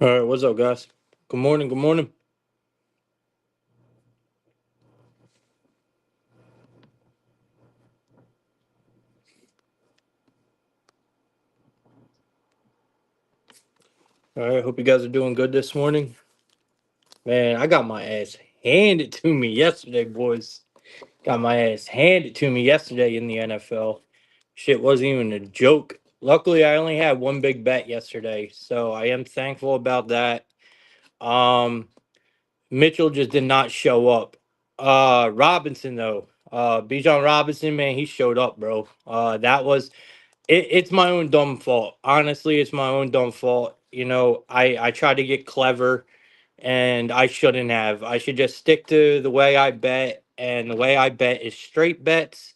All right, what's up, guys? Good morning. Good morning. All right, hope you guys are doing good this morning. Man, I got my ass handed to me yesterday, boys. Got my ass handed to me yesterday in the NFL. Shit wasn't even a joke. Luckily, I only had one big bet yesterday, so I am thankful about that. Um, Mitchell just did not show up. Robinson though, Bijan Robinson, man, he showed up, bro. It's my own dumb fault. Honestly, it's my own dumb fault. I tried to get clever and I shouldn't have. I should just stick to the way I bet, and the way I bet is straight bets.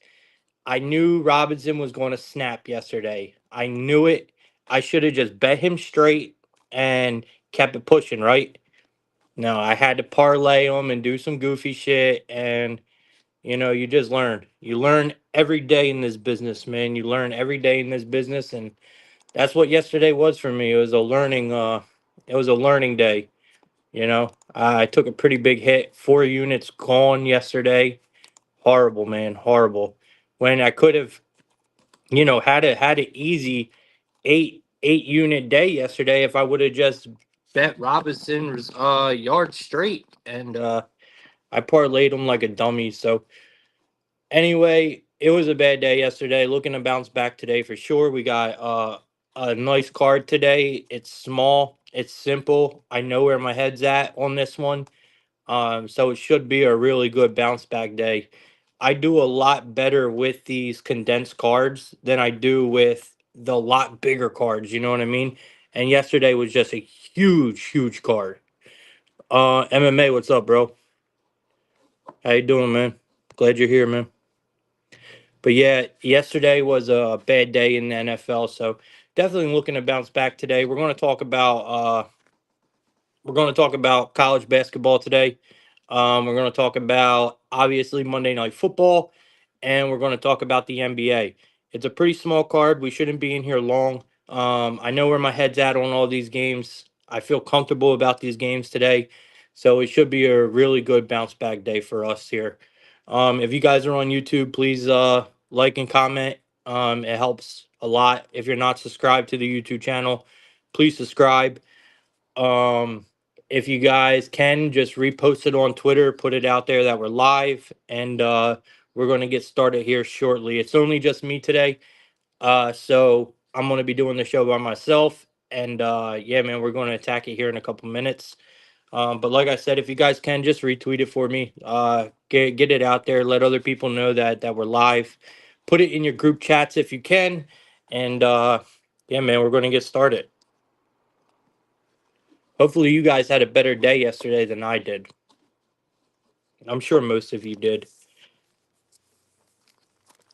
I knew Robinson was going to snap yesterday. I knew it. I should have just bet him straight and kept it pushing, right? No, I had to parlay him and do some goofy shit, and you just learn. You learn every day in this business, man. You learn every day in this business, and that's what yesterday was for me. It was a learning day. I took a pretty big hit. 4 units gone yesterday. Horrible, man. Horrible. When I could have, had an easy eight unit day yesterday if I would have just bet Robinson's yard straight, and I parlayed him like a dummy. So anyway, it was a bad day yesterday. Looking to bounce back today for sure. We got a nice card today. It's small, it's simple. I know where my head's at on this one. So it should be a really good bounce back day. I do a lot better with these condensed cards than I do with the lot bigger cards, you know what I mean? And yesterday was just a huge card. MMA, what's up, bro? How you doing, man? Glad you're here, man. But yeah, yesterday was a bad day in the NFL, so definitely looking to bounce back today. We're going to talk about college basketball today. We're going to talk about obviously Monday Night Football, and we're going to talk about the NBA. It's a pretty small card. We shouldn't be in here long. I know where my head's at on all these games. I feel comfortable about these games today, so it should be a really good bounce back day for us here. If you guys are on YouTube, please like and comment. It helps a lot. If you're not subscribed to the YouTube channel, please subscribe. um, if you guys can, just repost it on Twitter, put it out there that we're live, and we're going to get started here shortly. It's only just me today, so I'm going to be doing the show by myself. And yeah, man, we're going to attack it here in a couple minutes. But like I said, if you guys can, just retweet it for me. Get it out there. Let other people know that we're live. Put it in your group chats if you can. And yeah, man, we're going to get started. Hopefully, you guys had a better day yesterday than I did. I'm sure most of you did.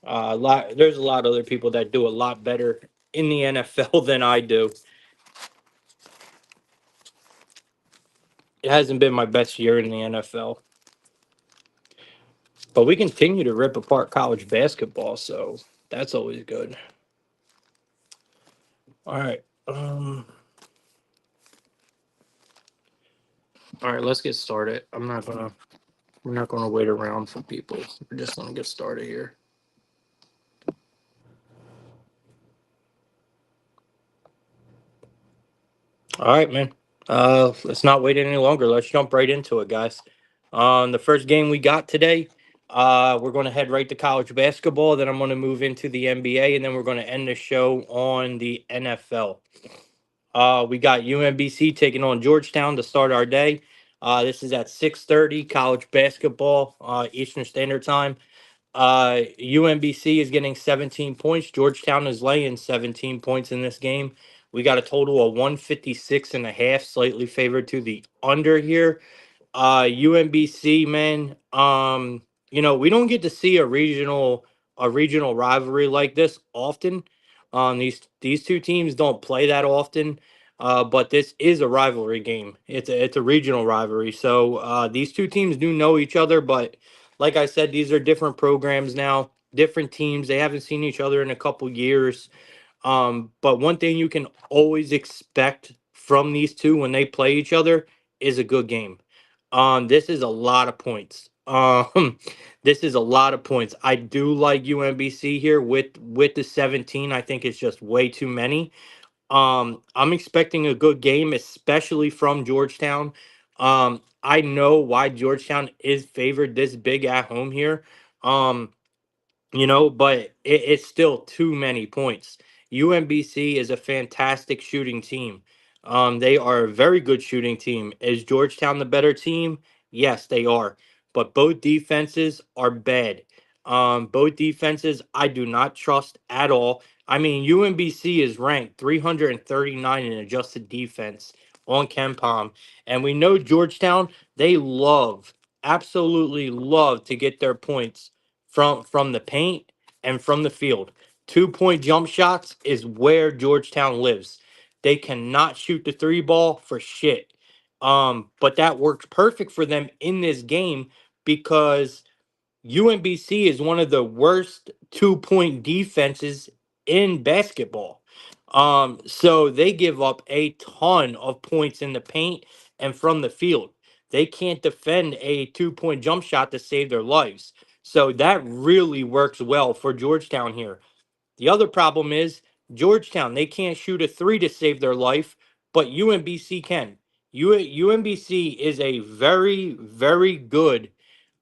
There's a lot of other people that do a lot better in the NFL than I do. It hasn't been my best year in the NFL, but we continue to rip apart college basketball, so that's always good. All right, all right, let's get started. We're not gonna wait around for people. We're just gonna get started here. All right, man. Let's not wait any longer. Let's jump right into it, guys. The first game we got today, we're going to head right to college basketball. Then I'm going to move into the NBA, and then we're going to end the show on the NFL. We got UMBC taking on Georgetown to start our day. This is at 6:30 college basketball, Eastern Standard Time. UMBC is getting 17 points. Georgetown is laying 17 points in this game. We got a total of 156 and a half, slightly favored to the under here. UMBC, man. We don't get to see a regional rivalry like this often. These two teams don't play that often. But this is a rivalry game. It's a regional rivalry. So these two teams do know each other, but like I said, these are different programs now, different teams. They haven't seen each other in a couple years. But one thing you can always expect from these two when they play each other is a good game. This is a lot of points. This is a lot of points. I do like UMBC here with the 17. I think it's just way too many. I'm expecting a good game, especially from Georgetown. I know why Georgetown is favored this big at home here. Um, but it's still too many points. UMBC is a fantastic shooting team. They are a very good shooting team. Is Georgetown the better team? Yes, they are. But both defenses are bad. Both defenses I do not trust at all. I mean, UMBC is ranked 339 in adjusted defense on KenPom, and we know Georgetown. They absolutely love to get their points from the paint and from the field. 2 point jump shots is where Georgetown lives. They cannot shoot the three ball for shit. But that works perfect for them in this game because UMBC is one of the worst 2 point defenses in basketball. So they give up a ton of points in the paint and from the field. They can't defend a 2 point jump shot to save their lives. So that really works well for Georgetown here. The other problem is Georgetown. They can't shoot a three to save their life, but UMBC can. UMBC is a very, very good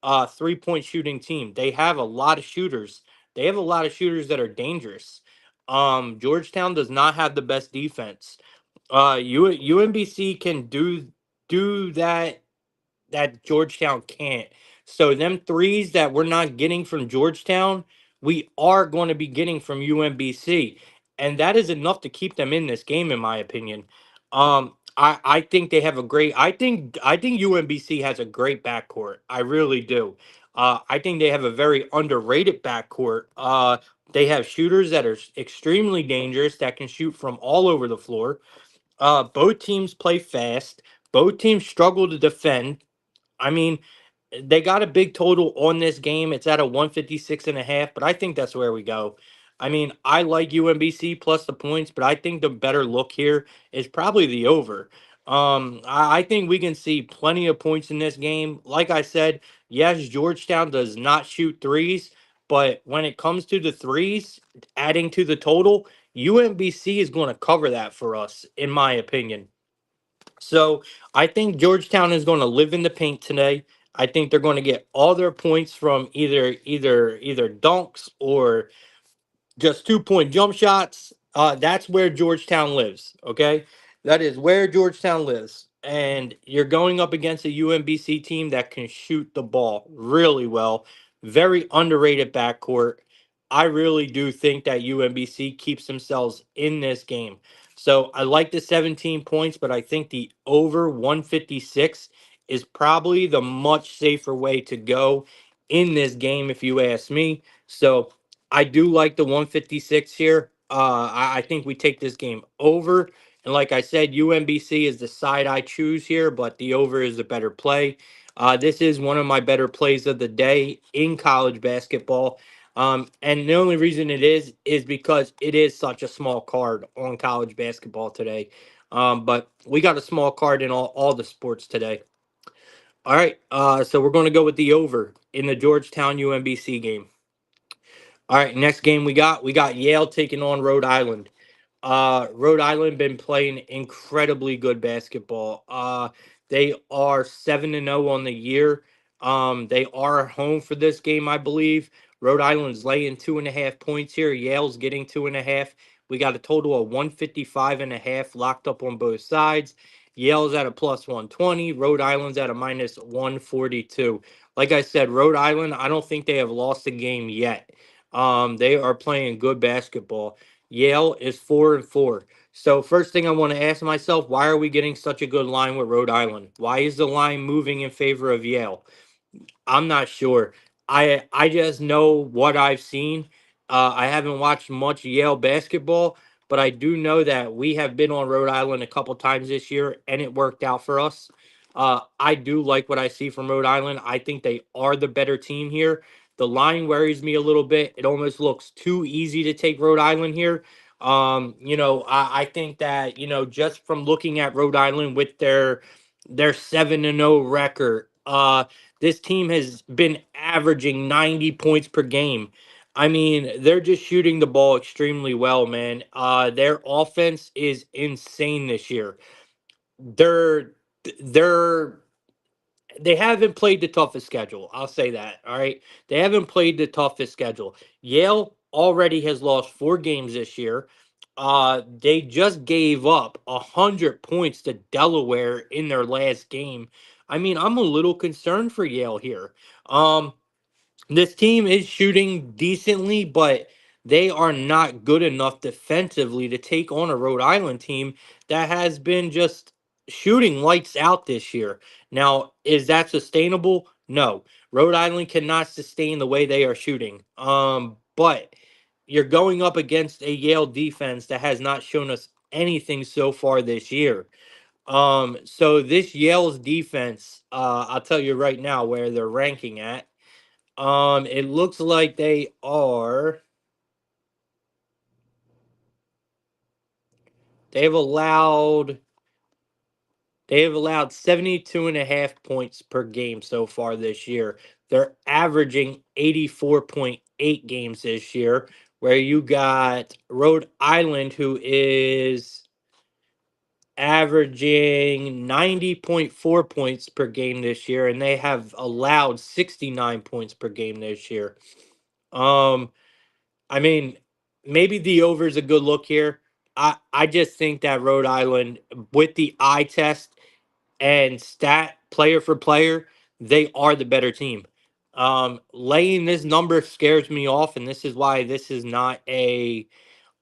3 point shooting team. They have a lot of shooters. They have a lot of shooters that are dangerous. Georgetown does not have the best defense. UMBC can do that Georgetown can't. So them threes that we're not getting from Georgetown, we are going to be getting from UMBC, and that is enough to keep them in this game, in my opinion. I think they have a great. I think UMBC has a great backcourt. I really do. I think they have a very underrated backcourt. They have shooters that are extremely dangerous that can shoot from all over the floor. Both teams play fast. Both teams struggle to defend. I mean, they got a big total on this game. It's at a 156.5, but I think that's where we go. I mean, I like UMBC plus the points, but I think the better look here is probably the over. I think we can see plenty of points in this game. Like I said, yes, Georgetown does not shoot threes, but when it comes to the threes, adding to the total, UMBC is going to cover that for us, in my opinion. So I think Georgetown is going to live in the paint today. I think they're going to get all their points from either dunks or just 2 point jump shots. That's where Georgetown lives. Okay, that is where Georgetown lives, and you're going up against a UMBC team that can shoot the ball really well. Very underrated backcourt. I really do think that UMBC keeps themselves in this game. So I like the 17 points, but I think the over 156 is probably the much safer way to go in this game, if you ask me. So I do like the 156 here. I think we take this game over. And like I said, UMBC is the side I choose here, but the over is the better play. This is one of my better plays of the day in college basketball. And the only reason it is because it is such a small card on college basketball today. But we got a small card in all the sports today. All right. So we're going to go with the over in the Georgetown UMBC game. All right, next game we got Yale taking on Rhode Island. Rhode Island been playing incredibly good basketball. They are 7-0 on the year. They are home for this game, I believe. Rhode Island's laying 2.5 points here. Yale's getting 2.5. We got a total of 155.5 locked up on both sides. Yale's at a plus 120. Rhode Island's at a minus 142. Like I said, Rhode Island, I don't think they have lost a game yet. They are playing good basketball. Yale is 4-4. So first thing I want to ask myself, why are we getting such a good line with Rhode Island? Why is the line moving in favor of Yale? I'm not sure. I just know what I've seen. I haven't watched much Yale basketball, but I do know that we have been on Rhode Island a couple times this year, and it worked out for us. I do like what I see from Rhode Island. I think they are the better team here. The line worries me a little bit. It almost looks too easy to take Rhode Island here. I think that, just from looking at Rhode Island with their 7-0 record, this team has been averaging 90 points per game. I mean, they're just shooting the ball extremely well, man. Their offense is insane this year. They're they're they haven't played the toughest schedule. I'll say that. All right. They haven't played the toughest schedule. Yale already has lost 4 games this year. They just gave up 100 points to Delaware in their last game. I mean, I'm a little concerned for Yale here. Um, this team is shooting decently, but they are not good enough defensively to take on a Rhode Island team that has been just shooting lights out this year. Now, is that sustainable? No. Rhode Island cannot sustain the way they are shooting. But you're going up against a Yale defense that has not shown us anything so far this year. So this Yale's defense, I'll tell you right now where they're ranking at. It looks like they've allowed they've allowed 72 and a half points per game so far this year. They're averaging 84.8 games this year, where you got Rhode Island, who is averaging 90.4 points per game this year, and they have allowed 69 points per game this year. Um, I mean, maybe the over is a good look here. I just think that Rhode Island, with the eye test and stat player for player, they are the better team. Laying this number scares me off, and this is why this is not a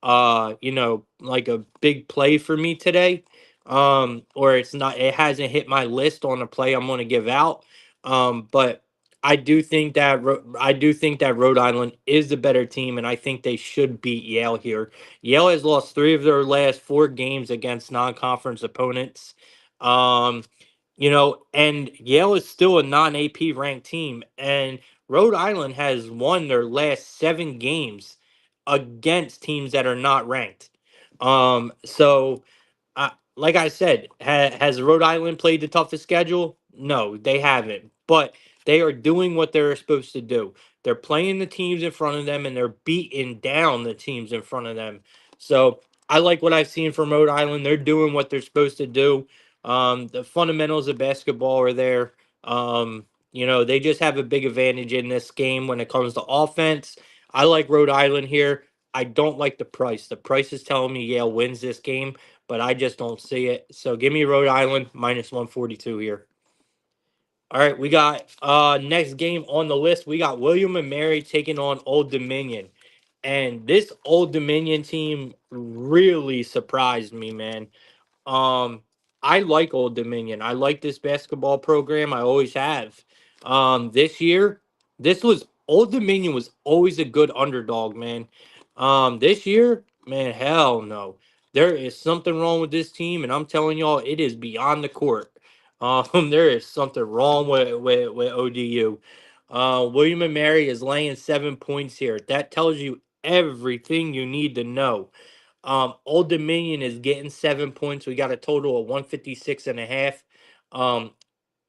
like a big play for me today. Or it hasn't hit my list on a play I'm going to give out. But I do think that Rhode Island is the better team, and I think they should beat Yale here. Yale has lost 3 of their last 4 games against non-conference opponents. Um, and Yale is still a non-AP ranked team, and Rhode Island has won their last 7 games against teams that are not ranked. So like I said, has Rhode Island played the toughest schedule? No, they haven't. But they are doing what they're supposed to do. They're playing the teams in front of them, and they're beating down the teams in front of them. So I like what I've seen from Rhode Island. They're doing what they're supposed to do. The fundamentals of basketball are there. They just have a big advantage in this game when it comes to offense. I like Rhode Island here. I don't like the price. The price is telling me Yale wins this game, but I just don't see it. So give me Rhode Island minus 142 here. All right, we got next game on the list. We got William and Mary taking on Old Dominion. And this Old Dominion team really surprised me, man. Um, I like Old Dominion. I like this basketball program. I always have. This year, this was Old Dominion was always a good underdog, man. This year, man, hell no. There is something wrong with this team, and I'm telling y'all, it is beyond the court. There is something wrong with ODU. William and Mary is laying 7 points here. That tells you everything you need to know. Old Dominion is getting 7 points. We got a total of 156 and a half. Um,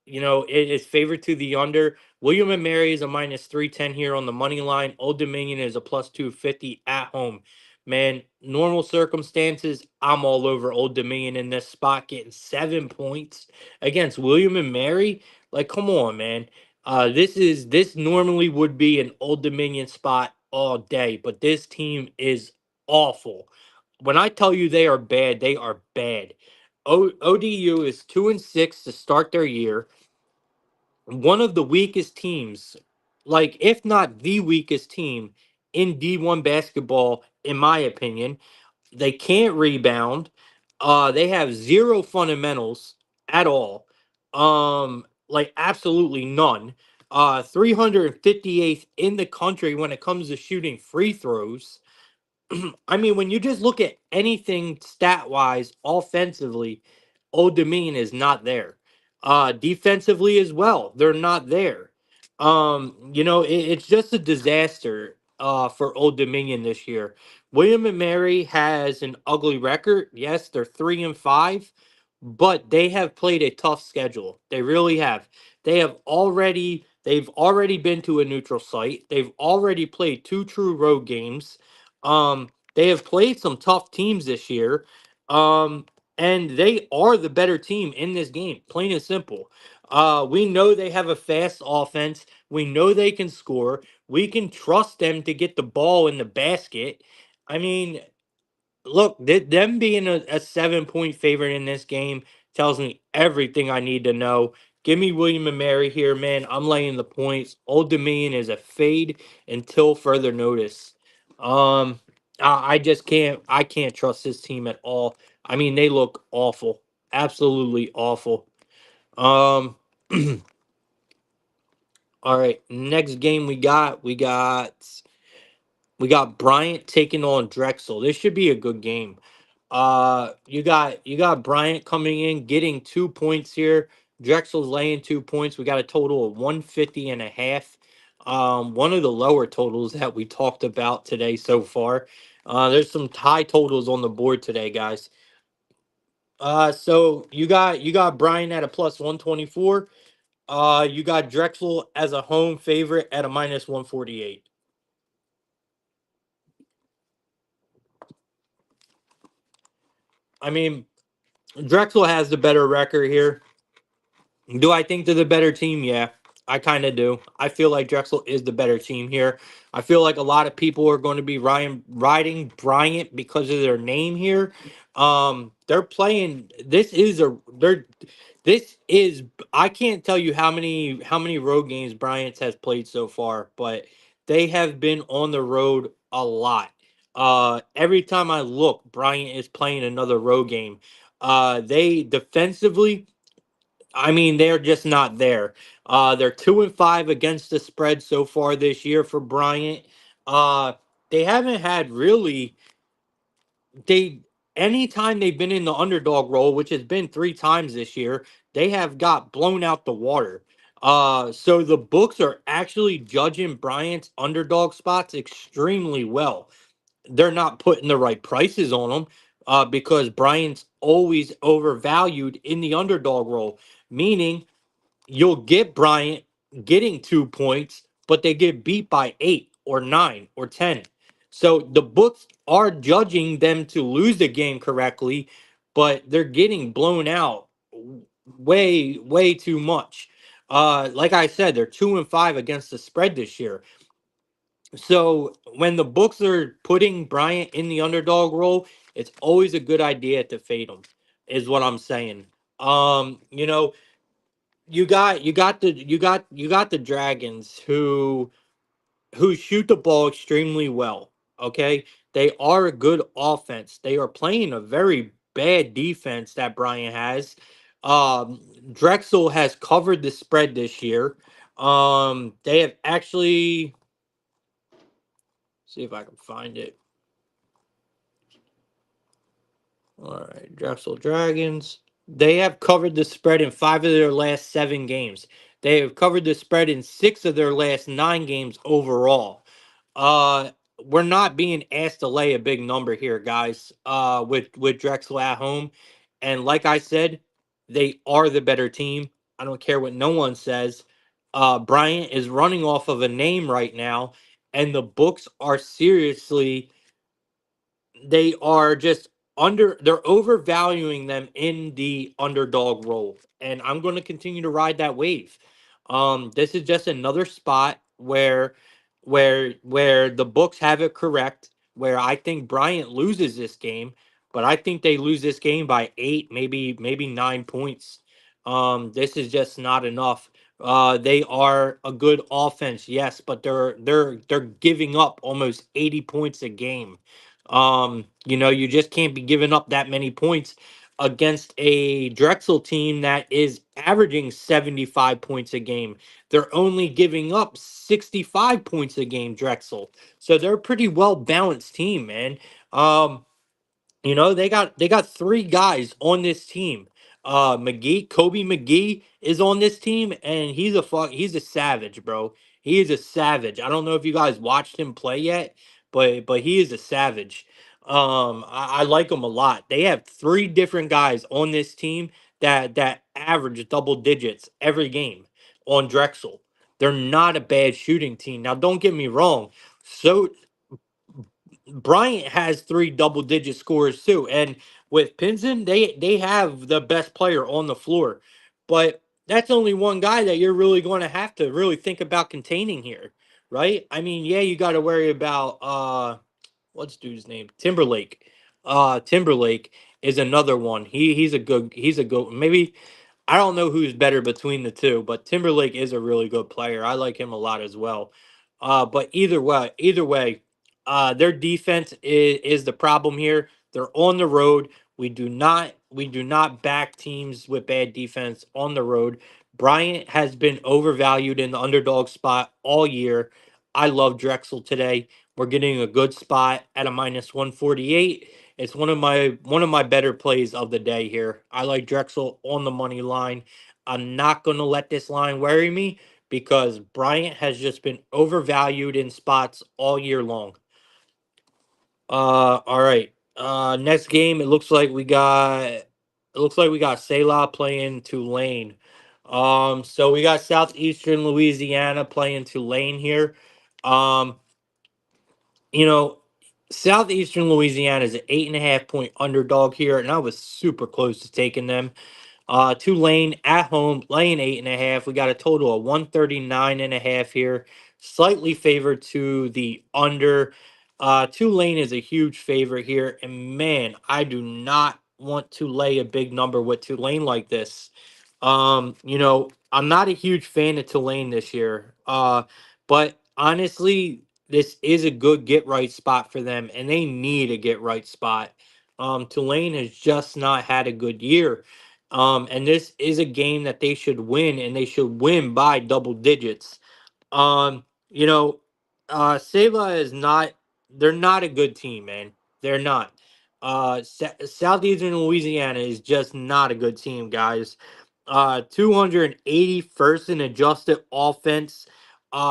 it is favored to the under. William and Mary is a minus 310 here on the money line. Old Dominion is a plus 250 at home. Man, normal circumstances, I'm all over Old Dominion in this spot, getting 7 points against William and Mary. Like, come on, man. This normally would be an Old Dominion spot all day, but this team is awful. When I tell you they are bad, they are bad. ODU is 2-6 to start their year, one of the weakest teams, like if not the weakest team in D1 basketball, in my opinion. They can't rebound. They have zero fundamentals at all. Like absolutely none. 358th in the country when it comes to shooting free throws. I mean, when you just look at anything stat wise, offensively, Old Dominion is not there. Defensively as well, they're not there. It's just a disaster. for Old Dominion this year. William and Mary has an ugly record. Yes, they're 3-5, but they have played a tough schedule. They really have. They've already been to a neutral site. They've already played two true road games. They have played some tough teams this year. Um, and they are the better team in this game, plain and simple. We know they have a fast offense. We know they can score. We can trust them to get the ball in the basket. I mean, look, them being a 7 point favorite in this game tells me everything I need to know. Give me William and Mary here, man. I'm laying the points. Old Dominion is a fade until further notice. Um, I just can't. I can't trust this team at all. I mean, they look awful, absolutely awful. Um, all right, next game we got Bryant taking on Drexel. This should be a good game. You got Bryant coming in, getting 2 points here. Drexel's laying 2 points. We got a total of 150 and a half. One of the lower totals that we talked about today so far. There's some high totals on the board today, guys. So you got Bryant at a plus 124. You got Drexel as a home favorite at a minus 148. I mean, Drexel has the better record here. Do I think they're the better team? Yeah, I kind of do. I feel like Drexel is the better team here. I feel like a lot of people are going to be riding Bryant because of their name here. They're playing. This is. I can't tell you how many road games Bryant has played so far, but they have been on the road a lot. Every time I look, Bryant is playing another road game. They defensively, I mean, they're just not there. They're 2-5 against the spread so far this year for Bryant. Uh, they haven't had really they anytime they've been in the underdog role, which has been 3 times this year, they have got blown out the water. So the books are actually judging Bryant's underdog spots extremely well. They're not putting the right prices on them because Bryant's always overvalued in the underdog role, meaning you'll get Bryant getting 2 points, but they get beat by 8 or 9 or 10. So the books are judging them to lose the game correctly, but they're getting blown out way, way too much. Like I said, they're 2-5 against the spread this year. So when the books are putting Bryant in the underdog role, it's always a good idea to fade them, is what I'm saying. You know, you got the Dragons who shoot the ball extremely well. Okay, they are a good offense. They are playing a very bad defense that Bryant has. Drexel has covered the spread this year. They have actually, see if I can find it. All right, Drexel Dragons. They have covered the spread in 5 of their last 7 games. They have covered the spread in 6 of their last 9 games overall. Uh, we're not being asked to lay a big number here, guys. With Drexel at home, and like I said, they are the better team. I don't care what no one says. Bryant is running off of a name right now, and the books are seriously, they are just they're overvaluing them in the underdog role, and I'm going to continue to ride that wave. This is just another spot where the books have it correct, where I think Bryant loses this game, but I think they lose this game by 8, maybe 9 points. This is just not enough. They are a good offense, yes, but they're giving up almost 80 points a game. You just can't be giving up that many points against a Drexel team that is averaging 75 points a game. They're only giving up 65 points a game, Drexel. So they're a pretty well balanced team, man. They got 3 guys on this team. Kobe McGee is on this team, and he's a savage, bro. He is a savage. I don't know if you guys watched him play yet, but he is a savage. I like him a lot. They have three different guys on this team that average double digits every game on Drexel. They're not a bad shooting team. Now, don't get me wrong. So Bryant has three double digit scores too. And with Pinson, they have the best player on the floor. But that's only one guy that you're really going to have to really think about containing here, right? I mean, yeah, you got to worry about what's dude's name? Timberlake. Timberlake is another one. He's a good maybe I don't know who's better between the two, but Timberlake is a really good player. I like him a lot as well. But either way, their defense is the problem here. They're on the road. We do not back teams with bad defense on the road. Bryant has been overvalued in the underdog spot all year. I love Drexel today. We're getting a good spot at a minus 148. It's one of my better plays of the day here. I like Drexel on the money line. I'm not going to let this line worry me because Bryant has just been overvalued in spots all year long. All right. Next game. It looks like we got Selah playing Tulane. So we got Southeastern Louisiana playing Tulane here. Um, you know, Southeastern Louisiana is an 8.5 point underdog here, and I was super close to taking them. Tulane at home, laying 8.5. We got a total of 139.5 here. Slightly favored to the under. Tulane is a huge favorite here. And man, I do not want to lay a big number with Tulane like this. I'm not a huge fan of Tulane this year. But honestly, this is a good get right spot for them, and they need a get right spot. Tulane has just not had a good year. And this is a game that they should win, and they should win by double digits. Um, you know, Seva is not. They're not a good team, man. They're not. Southeastern Louisiana is just not a good team, guys. 281st in adjusted offense.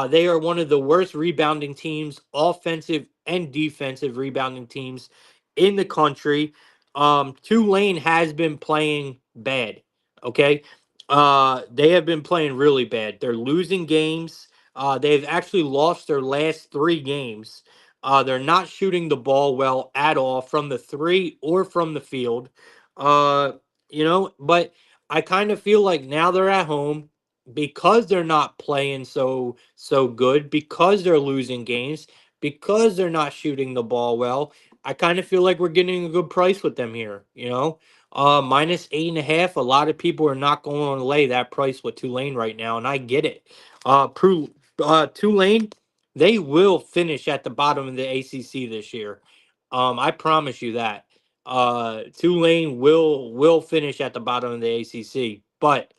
They are one of the worst rebounding teams, offensive and defensive rebounding teams in the country. Tulane has been playing bad. Okay. They have been playing really bad. They're losing games. They've actually lost their last three games. They're not shooting the ball well at all from the three or from the field. Uh, but I kind of feel like now they're at home because they're not playing so good, because they're losing games, because they're not shooting the ball well. I kind of feel like we're getting a good price with them here, minus 8.5. A lot of people are not going to lay that price with Tulane right now, and I get it. Tulane, they will finish at the bottom of the ACC this year. I promise you that. Tulane will finish at the bottom of the ACC, but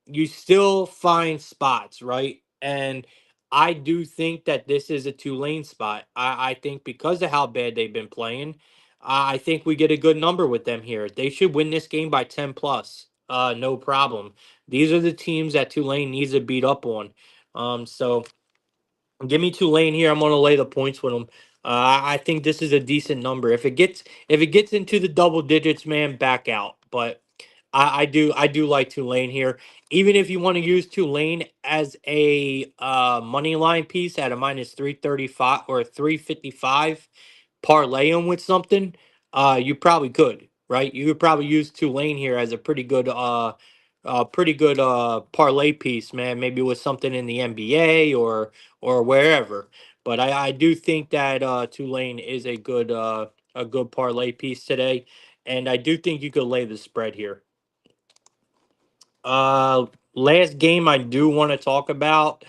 you still find spots, right? And I do think that this is a Tulane spot. I think because of how bad they've been playing, I think we get a good number with them here. They should win this game by 10 plus. No problem. These are the teams that Tulane needs to beat up on. So give me Tulane here. I'm going to lay the points with them. I think this is a decent number. If it gets into the double digits, man, back out. But I do like Tulane here. Even if you want to use Tulane as a money line piece at a minus 335 or 355, parlay them with something, you probably could, right? You could probably use Tulane here as a pretty good parlay piece, man. Maybe with something in the NBA or wherever. But I do think that Tulane is a good parlay piece today, and I do think you could lay the spread here. Last game I do want to talk about.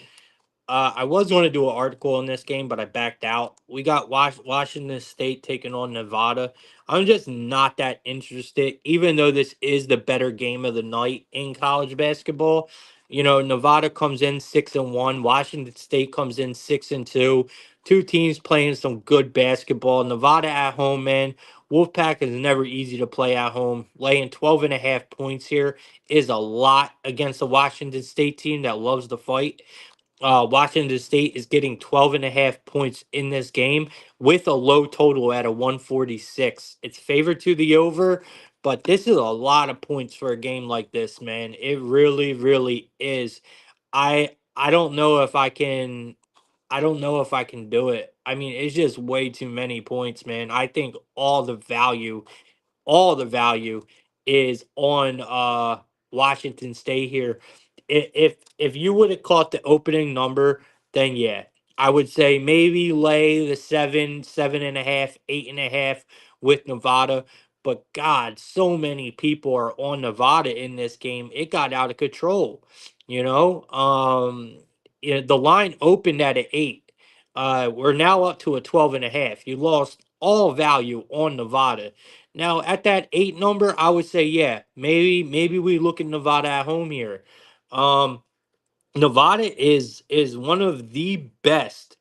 I was going to do an article on this game, but I backed out. We got Washington State taking on Nevada. I'm just not that interested, even though this is the better game of the night in college basketball. Nevada comes in 6-1. Washington State comes in 6-2. Two teams playing some good basketball. Nevada at home, man. Wolfpack is never easy to play at home. Laying 12.5 points here is a lot against the Washington State team that loves to fight. Washington State is getting 12.5 points in this game with a low total at a 146. It's favored to the over, but this is a lot of points for a game like this, man. It really, really is. I don't know if I can I don't know if I can do it. I mean, it's just way too many points, man. I think all the value is on Washington State here. If you would have caught the opening number, then yeah, I would say maybe lay the 7.5, 8.5 with Nevada. But God, so many people are on Nevada in this game. It got out of control. You know, the line opened at an 8. We're now up to a 12.5. You lost all value on Nevada. Now at that 8 number, I would say yeah, maybe we look at Nevada at home here. Um, Nevada is one of the best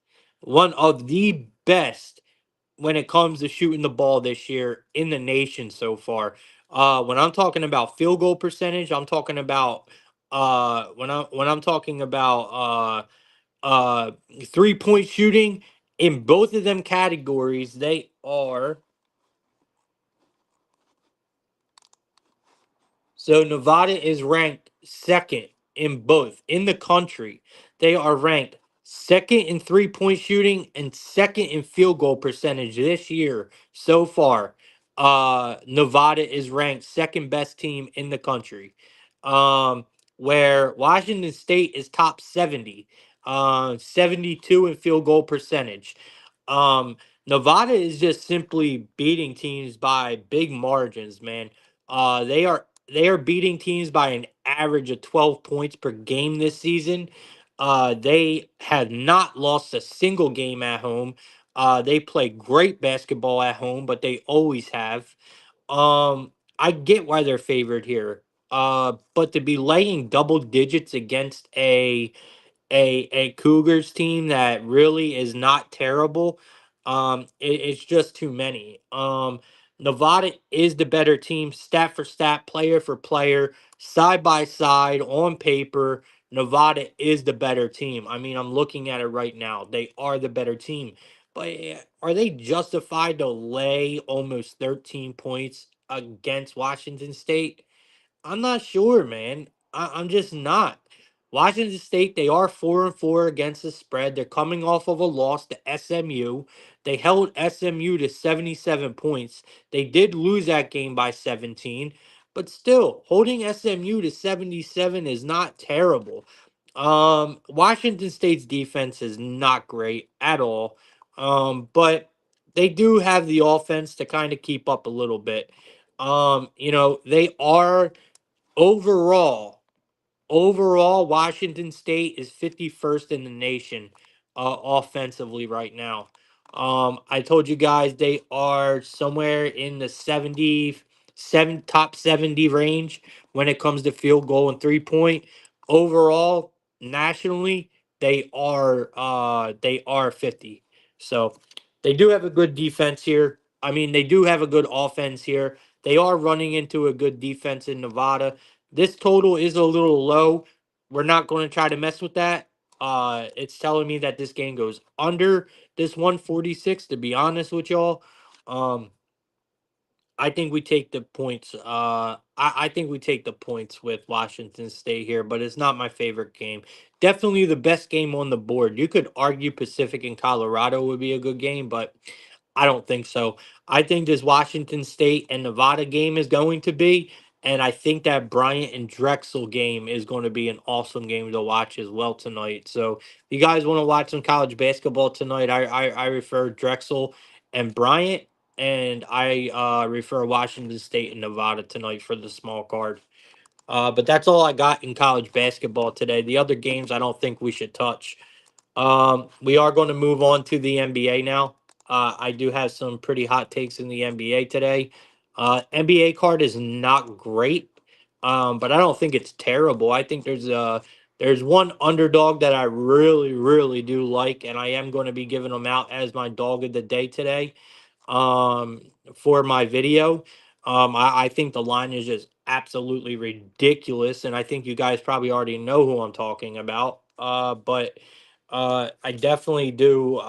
when it comes to shooting the ball this year in the nation so far. When I'm talking about field goal percentage, I'm talking about when I'm talking about 3-point shooting in both of them categories, they are. So Nevada is ranked second in both in the country. They are ranked second in 3-point shooting and second in field goal percentage this year so far. Nevada is ranked second best team in the country. Um, where Washington State is top 70, 72 in field goal percentage. Um, Nevada is just simply beating teams by big margins, man. They are beating teams by an average of 12 points per game this season. They have not lost a single game at home. They play great basketball at home, but they always have. I get why they're favored here. But to be laying double digits against a Cougars team that really is not terrible. It's just too many. Nevada is the better team, stat for stat, player for player, side by side, on paper. Nevada is the better team. I mean, I'm looking at it right now. They are the better team. But are they justified to lay almost 13 points against Washington State? I'm not sure, man. I'm just not. Washington State, they are 4-4 against the spread. They're coming off of a loss to SMU. They held SMU to 77 points. They did lose that game by 17, but still, holding SMU to 77 is not terrible. Washington State's defense is not great at all. But they do have the offense to kind of keep up a little bit. They are overall, Washington State is 51st in the nation offensively right now. I told you guys they are somewhere in the top 70 range when it comes to field goal and 3-point. Overall, nationally, they are 50. So they do have a good defense here. I mean, they do have a good offense here. They are running into a good defense in Nevada. This total is a little low. We're not going to try to mess with that. It's telling me that this game goes under this 146, to be honest with y'all. Um, I think we take the points. I think we take the points with Washington State here, but it's not my favorite game. Definitely the best game on the board. You could argue Pacific and Colorado would be a good game, but I don't think so. I think this Washington State and Nevada game is going to be, and I think that Bryant and Drexel game is going to be an awesome game to watch as well tonight. So, if you guys want to watch some college basketball tonight, I refer Drexel and Bryant, and I refer Washington State and Nevada tonight for the small card. But that's all I got in college basketball today. The other games I don't think we should touch. We are going to move on to the NBA now. I do have some pretty hot takes in the NBA today. NBA card is not great, but I don't think it's terrible. I think there's There's one underdog that I really, really do like, and I am going to be giving them out as my dog of the day today um, for my video. I think the line is just absolutely ridiculous, and I think you guys probably already know who I'm talking about. But I definitely do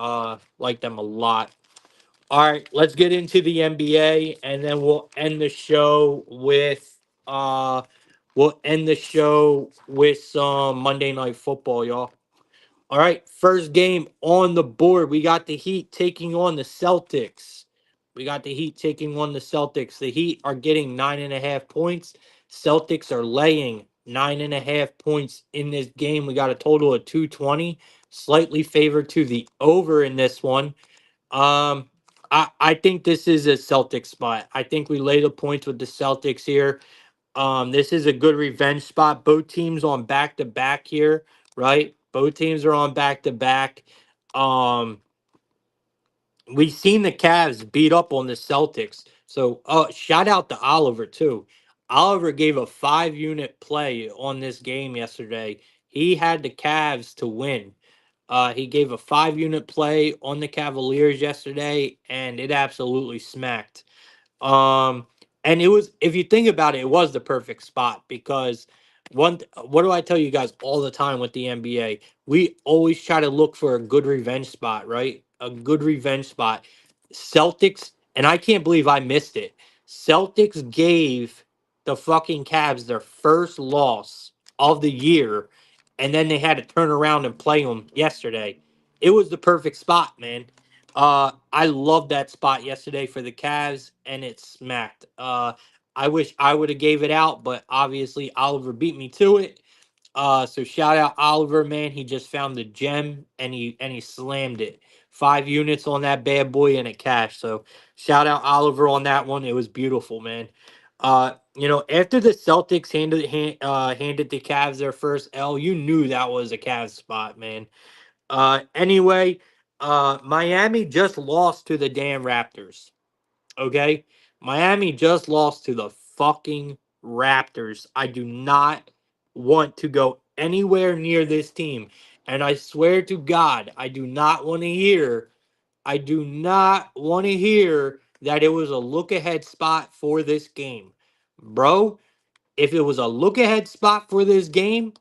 like them a lot. All right, let's get into the NBA, and then we'll end the show with some Monday Night Football, y'all. All right, first game on the board. We got the Heat taking on the Celtics. We got the Heat taking on the Celtics. The Heat are getting 9.5 points. Celtics are laying 9.5 points in this game. We got a total of 220. Slightly favored to the over in this one. Um, I think this is a Celtic spot. I think we lay the points with the Celtics here. This is a good revenge spot. Both teams on back to back here, right? Both teams are on back to back. Um, we've seen the Cavs beat up on the Celtics. So, shout out to Oliver too. Oliver gave a 5 unit play on this game yesterday. He had the Cavs to win. He gave a 5 unit play on the Cavaliers yesterday, and it absolutely smacked. Um, and it was, if you think about it, it was the perfect spot because what do I tell you guys all the time with the NBA? We always try to look for a good revenge spot, right? A good revenge spot. Celtics, and I can't believe I missed it. Celtics gave the fucking Cavs their first loss of the year, and then they had to turn around and play them yesterday. It was the perfect spot, man. I love that spot yesterday for the Cavs, and it smacked. I wish I would have gave it out, but obviously Oliver beat me to it. So shout out Oliver, man. He just found the gem and he slammed it. 5 units on that bad boy and it cashed. So shout out Oliver on that one. It was beautiful, man. After the Celtics handed the Cavs their first L, you knew that was a Cavs spot, man. Anyway, Miami just lost to the damn Raptors. Okay? Miami just lost to the fucking Raptors. I do not want to go anywhere near this team. And I swear to God, I do not want to hear that it was a look ahead spot for this game. Bro, if it was a look ahead spot for this game,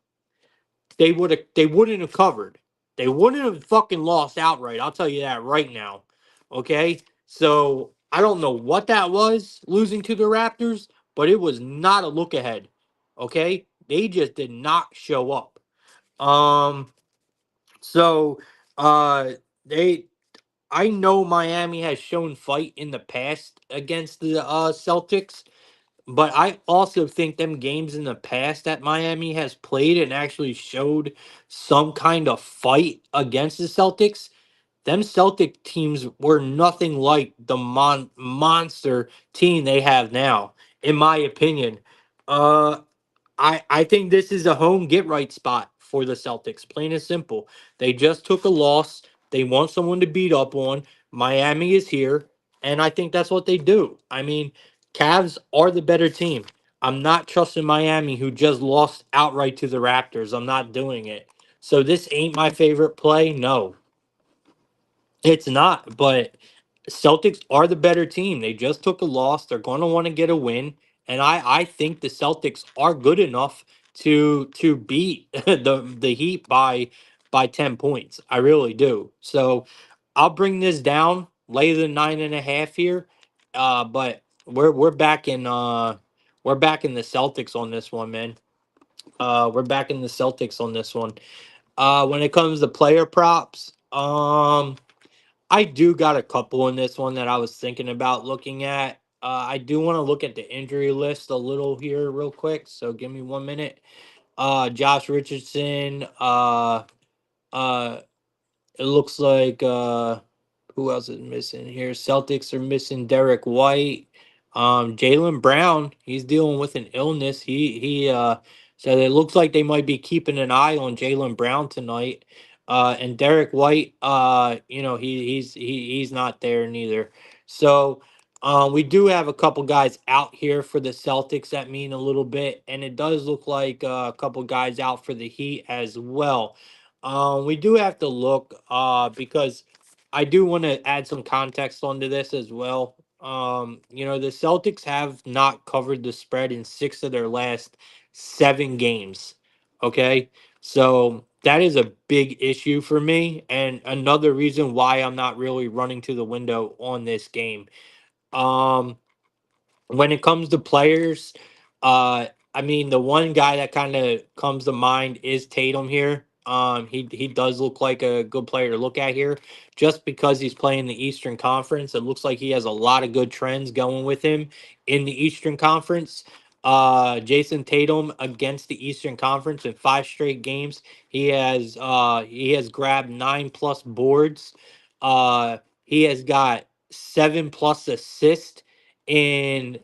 they wouldn't have covered. They wouldn't have fucking lost outright. I'll tell you that right now. Okay? So I don't know what that was losing to the Raptors, but it was not a look ahead. Okay? They just did not show up. Um so uh they I know Miami has shown fight in the past against the Celtics, but I also think them games in the past that Miami has played and actually showed some kind of fight against the Celtics, them Celtic teams were nothing like the monster team they have now, in my opinion. Uh, I think this is a home get right spot for the Celtics. Plain and simple. They just took a loss. They want someone to beat up on. Miami is here, and I think that's what they do. I mean, Cavs are the better team. I'm not trusting Miami, who just lost outright to the Raptors. I'm not doing it. So this ain't my favorite play. No, it's not, but Celtics are the better team. They just took a loss. They're going to want to get a win, and I think the Celtics are good enough to beat the Heat by 10 points. I really do. So I'll bring this down, lay the 9.5 here. But we're back in the Celtics on this one, man. We're back in the Celtics on this one. When it comes to player props, I do got a couple in this one that I was thinking about looking at. I do want to look at the injury list a little here, real quick. So give me 1 minute. Josh Richardson. Uh, it looks like who else is missing here? Celtics are missing Derek White. Jalen Brown, he's dealing with an illness. He so it looks like they might be keeping an eye on Jalen Brown tonight. And Derek White, he's not there neither. So We do have a couple guys out here for the Celtics that mean a little bit, and it does look like a couple guys out for the Heat as well. We do have to look because I do want to add some context onto this as well. The Celtics have not covered the spread in 6 of their last 7 games. Okay, so that is a big issue for me, and another reason why I'm not really running to the window on this game. um, when it comes to players, I mean, the one guy that kind of comes to mind is Tatum here. He does look like a good player to look at here, just because he's playing the Eastern Conference. It looks like he has a lot of good trends going with him in the Eastern Conference. Jason Tatum against the Eastern Conference in 5 straight games, he has grabbed 9 plus boards. He has got 7 plus assists in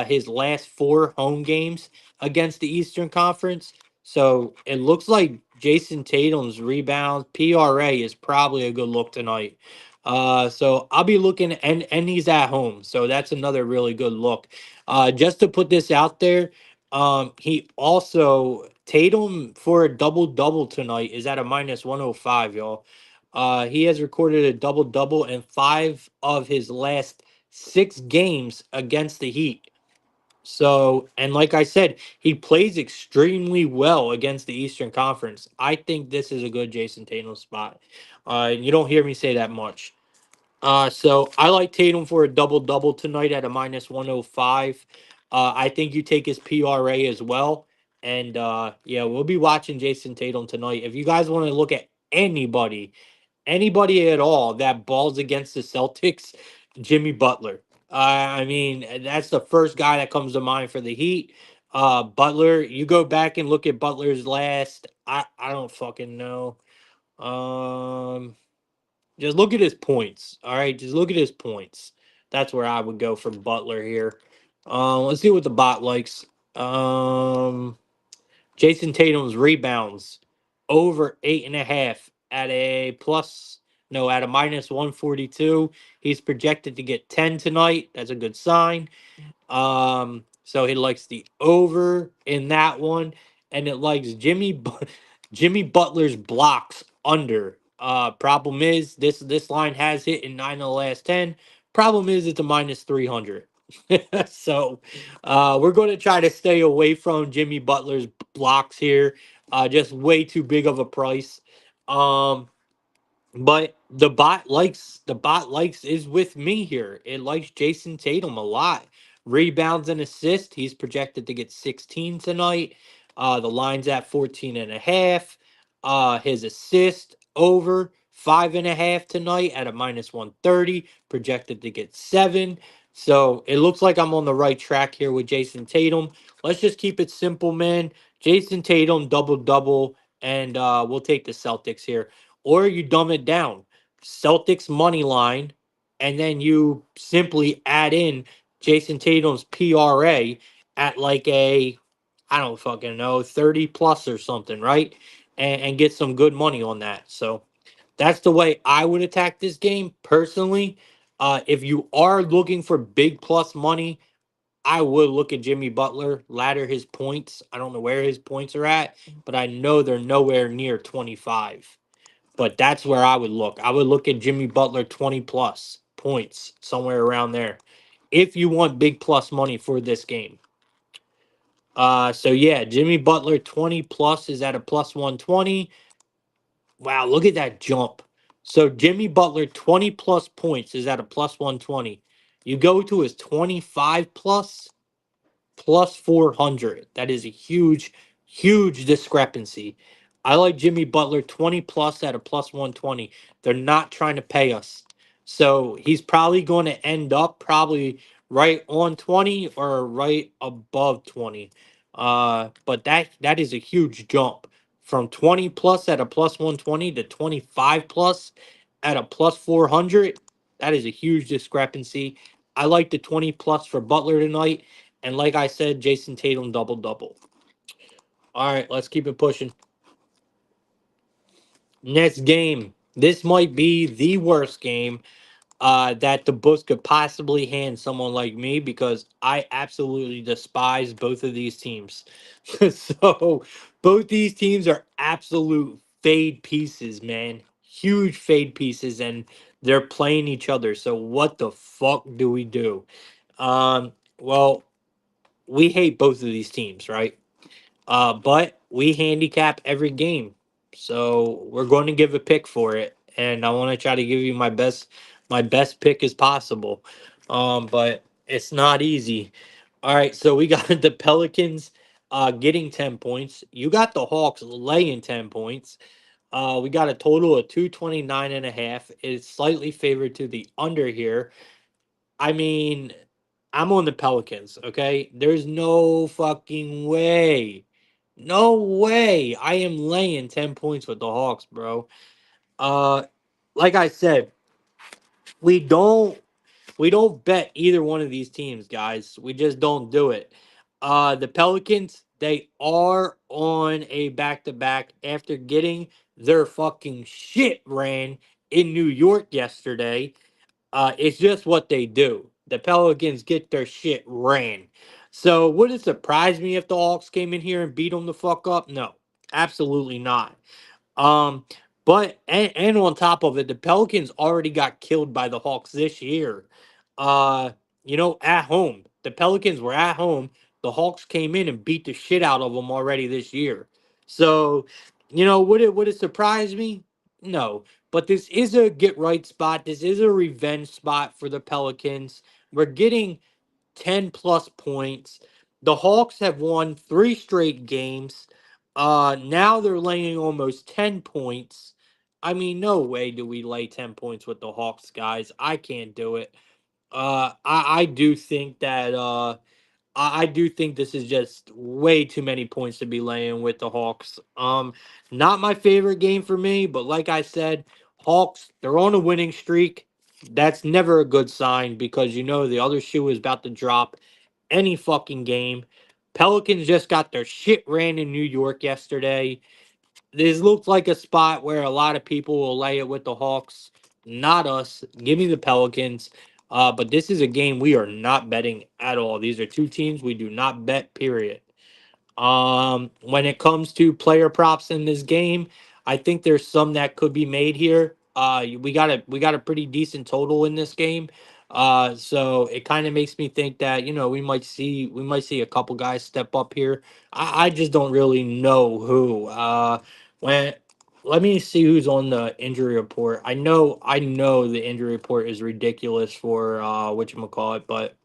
his last 4 home games against the Eastern Conference. So it looks like Jason Tatum's rebounds PRA is probably a good look tonight. So I'll be looking, and he's at home, so that's another really good look. Just to put this out there, he also Tatum for a double double tonight is at a -105, y'all. He has recorded a double double in 5 of his last 6 games against the Heat. So, and like I said, he plays extremely well against the Eastern Conference. I think this is a good Jason Tatum spot. You don't hear me say that much. So I like Tatum for a double double tonight at a -105. I think you take his PRA as well. And yeah, we'll be watching Jason Tatum tonight. If you guys want to look at anybody at all that balls against the Celtics, Jimmy Butler. I mean, that's the first guy that comes to mind for the Heat. Butler, you go back and look at Butler's last. I don't fucking know. Um, just look at his points. All right, just look at his points. That's where I would go for Butler here. Let's see what the bot likes. Um, Jason Tatum's rebounds over 8.5 at a plus, no, at a -142. He's projected to get 10 tonight. That's a good sign. So he likes the over in that one, and it likes Jimmy Butler's blocks under. Problem is this line has hit in 9 of the last 10. Problem is it's a -300. So we're going to try to stay away from Jimmy Butler's blocks here. Just way too big of a price. Um, but the bot likes is with me here. It likes Jason Tatum a lot. Rebounds and assists. He's projected to get 16 tonight. The line's at 14 and a half. His assist over 5.5 tonight at a -130. Projected to get 7. So it looks like I'm on the right track here with Jason Tatum. Let's just keep it simple, man. Jason Tatum double double, and we'll take the Celtics here. Or you dumb it down. Celtics money line, and then you simply add in Jason Tatum's PRA at like a, I don't fucking know, 30 plus or something, right? And get some good money on that. So that's the way I would attack this game personally. If you are looking for big plus money, I would look at Jimmy Butler, ladder his points. I don't know where his points are at, but I know they're nowhere near 25. But that's where I would look. I would look at Jimmy Butler 20 plus points, somewhere around there, if you want big plus money for this game. So yeah, Jimmy Butler 20 plus is at a +120. Wow, look at that jump. So Jimmy Butler 20 plus points is at a +120. You go to his 25 plus 400. That is a huge, huge discrepancy. I like Jimmy Butler 20 plus at a +120. They're not trying to pay us. So he's probably going to end up probably right on 20 or right above 20. But that is a huge jump from 20 plus at a +120 to 25 plus at a +400. That is a huge discrepancy. I like the 20 plus for Butler tonight. And like I said, Jason Tatum double double. All right, let's keep it pushing. Next game. This might be the worst game. that the books could possibly hand someone like me because I absolutely despise both of these teams. So both these teams are absolute fade pieces, man. Huge fade pieces, and they're playing each other. So what the fuck do we do? Well, we hate both of these teams, right? But we handicap every game, so we're going to give a pick for it, and I want to try to give you my best pick as possible. But it's not easy. All right, so we got the Pelicans getting 10 points. You got the Hawks laying 10 points. We got a total of 229.5. It's slightly favored to the under here. I mean, I'm on the Pelicans, okay? There's no fucking way. No way. I am laying 10 points with the Hawks, bro. Uh like I said, we don't we don't bet either one of these teams, guys. We just don't do it. The Pelicans, they are on a back-to-back after getting their fucking shit ran in New York yesterday. It's just what they do. The Pelicans get their shit ran. So would it surprise me if the Hawks came in here and beat them the fuck up? No, absolutely not. Um, but and on top of it, the Pelicans already got killed by the Hawks this year. Uh, at home. The Pelicans were at home. The Hawks came in and beat the shit out of them already this year. So, would it surprise me? No. But this is a get right spot. This is a revenge spot for the Pelicans. We're getting 10 plus points. The Hawks have won 3 straight games. Now they're laying almost 10 points. I mean, no way do we lay 10 points with the Hawks, guys. I can't do it. I do think that I do think this is just way too many points to be laying with the Hawks. Not my favorite game for me, but like I said, Hawks, they're on a winning streak. That's never a good sign because the other shoe is about to drop any fucking game. Pelicans just got their shit ran in New York yesterday. This looks like a spot where a lot of people will lay it with the Hawks, not us. Give me the Pelicans. But this is a game we are not betting at all. These are two teams we do not bet, period. When it comes to player props in this game, I think there's some that could be made here. We got a pretty decent total in this game. So it kind of makes me think that we might see a couple guys step up here. I just don't really know who. When Let me see who's on the injury report. I know the injury report is ridiculous for whatchamacallit, but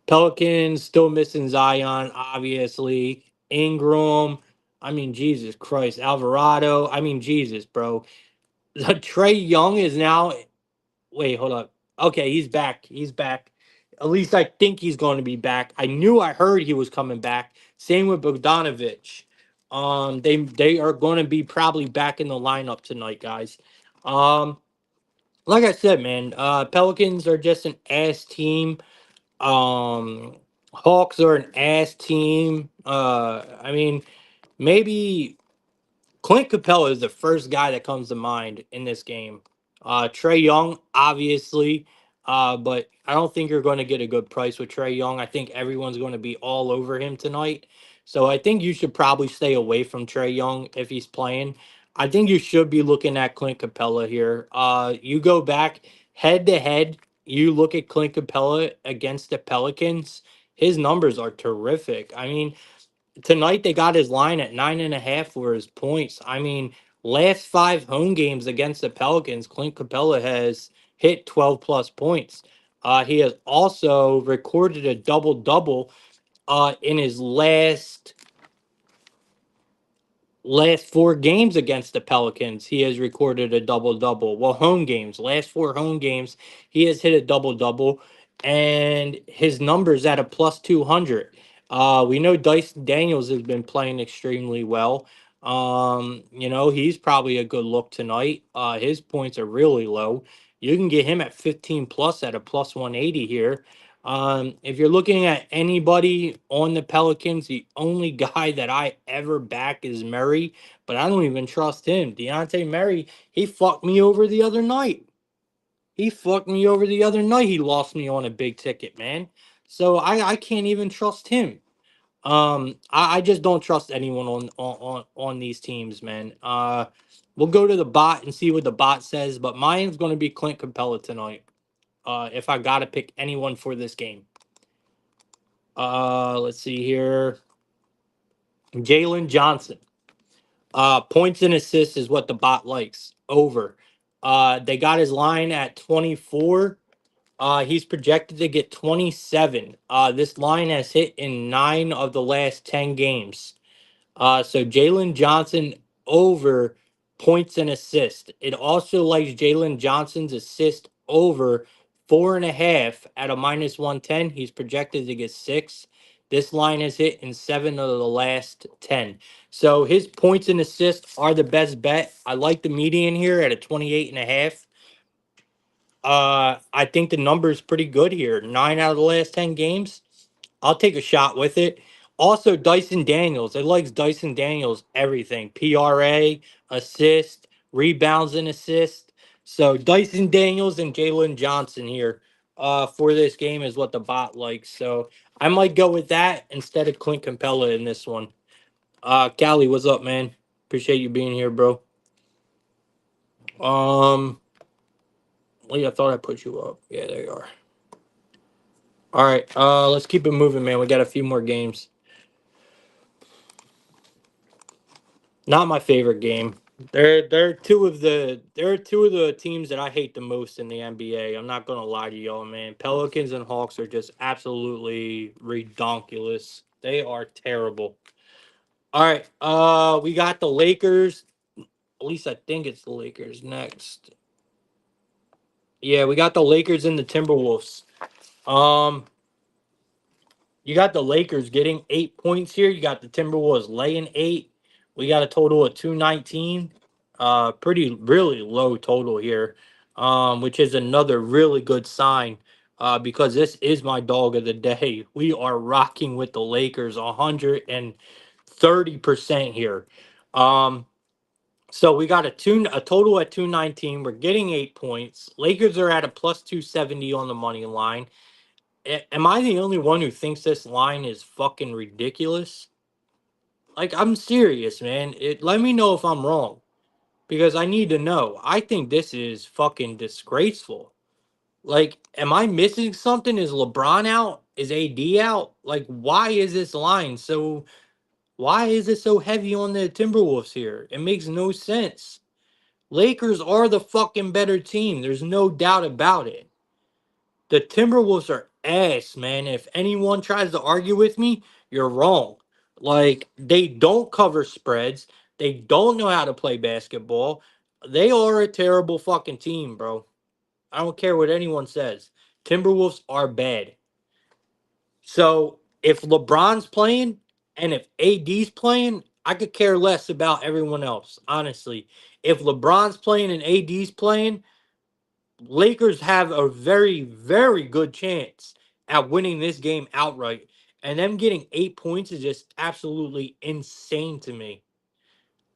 Pelicans still missing Zion, obviously. Ingram. I mean, Jesus Christ. Alvarado. I mean, Jesus, bro. Trey Young is now. Wait, hold up. Okay, he's back. He's back. At least I think he's going to be back. I heard he was coming back. Same with Bogdanovich. They are going to be probably back in the lineup tonight, guys. Um, like I said, man, Pelicans are just an ass team. Um, Hawks are an ass team. I mean, maybe Clint Capella is the first guy that comes to mind in this game. Trey Young, obviously, but I don't think you're going to get a good price with Trey Young. I think everyone's going to be all over him tonight. So I think you should probably stay away from Trey Young if he's playing. I think you should be looking at Clint Capella here. You go back head to head, you look at Clint Capella against the Pelicans. His numbers are terrific. I mean, tonight they got his line at 9.5 for his points. I mean, last 5 home games against the Pelicans, Clint Capella has hit 12 plus points. He has also recorded a double double in his last 4 games against the Pelicans, he has recorded a double double. Well, home games, last 4 home games, he has hit a double double, and his numbers at a plus 200. We know Dyson Daniels has been playing extremely well. He's probably a good look tonight. His points are really low. You can get him at 15 plus at a plus 180 here. If you're looking at anybody on the Pelicans, the only guy that I ever back is Murray, but I don't even trust him. Deontay Murray, he fucked me over the other night. He fucked me over the other night. He lost me on a big ticket, man. So I can't even trust him. I just don't trust anyone on these teams, man. We'll go to the bot and see what the bot says, but mine's going to be Clint Capella tonight. If I gotta pick anyone for this game, let's see here. Jalen Johnson. Points and assists is what the bot likes. Over. They got his line at 24. He's projected to get 27. This line has hit in 9 of the last 10 games. So Jalen Johnson over points and assist. It also likes Jalen Johnson's assist over 4.5 at a -110. He's projected to get 6. This line has hit in 7 of the last 10. So his points and assists are the best bet. I like the median here at a 28.5. I think the number is pretty good here. 9 out of the last 10 games. I'll take a shot with it. Also, Dyson Daniels. It likes Dyson Daniels everything. PRA, assist, rebounds and assist. So Dyson Daniels and Jalen Johnson here for this game is what the bot likes. So I might go with that instead of Clint Capella in this one. Callie, what's up, man? Appreciate you being here, bro. Lee, I thought I put you up. Yeah, there you are. All right, let's keep it moving, man. We got a few more games. Not my favorite game. They're two of the teams that I hate the most in the NBA. I'm not gonna lie to y'all, man. Pelicans and Hawks are just absolutely redonkulous. They are terrible. All right, we got the Lakers. At least I think it's the Lakers next. Yeah, we got the Lakers and the Timberwolves. Um, You got the Lakers getting 8 points here. You got the Timberwolves laying 8. We got a total of 219. Pretty really low total here. Which is another really good sign. Because this is my dog of the day. We are rocking with the Lakers 130% here. Um, so we got a total at 219. We're getting 8 points. Lakers are at a plus 270 on the money line. Am I the only one who thinks this line is fucking ridiculous? Like, I'm serious, man. Let me know if I'm wrong because I need to know. I think this is fucking disgraceful. Like, am I missing something? Is LeBron out? Is AD out? Like, why is this line so? Why is it so heavy on the Timberwolves here? It makes no sense. Lakers are the fucking better team. There's no doubt about it. The Timberwolves are ass, man. If anyone tries to argue with me, you're wrong. Like, they don't cover spreads. They don't know how to play basketball. They are a terrible fucking team, bro. I don't care what anyone says. Timberwolves are bad. So, if LeBron's playing and if AD's playing, I could care less about everyone else, honestly. If LeBron's playing and AD's playing, Lakers have a very, very good chance at winning this game outright. And them getting 8 points is just absolutely insane to me.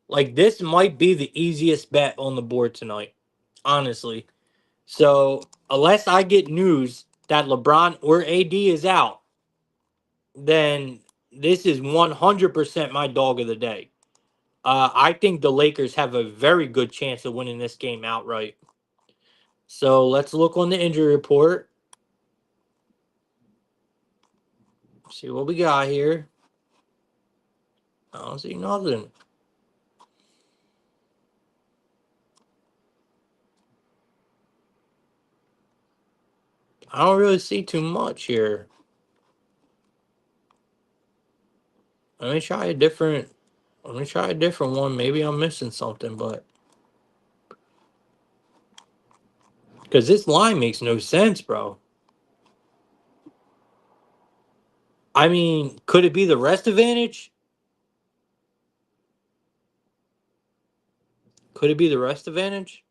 Like, this might be the easiest bet on the board tonight, honestly. So, unless I get news that LeBron or AD is out, then this is 100% my dog of the day. I think the Lakers have a very good chance of winning this game outright. So, let's look on the injury report. See what we got here. I don't see nothing. I don't really see too much here. Let me try a different. Let me try a different one. Maybe I'm missing something, but because this line makes no sense, bro. I mean, could it be the rest advantage? Could it be the rest advantage?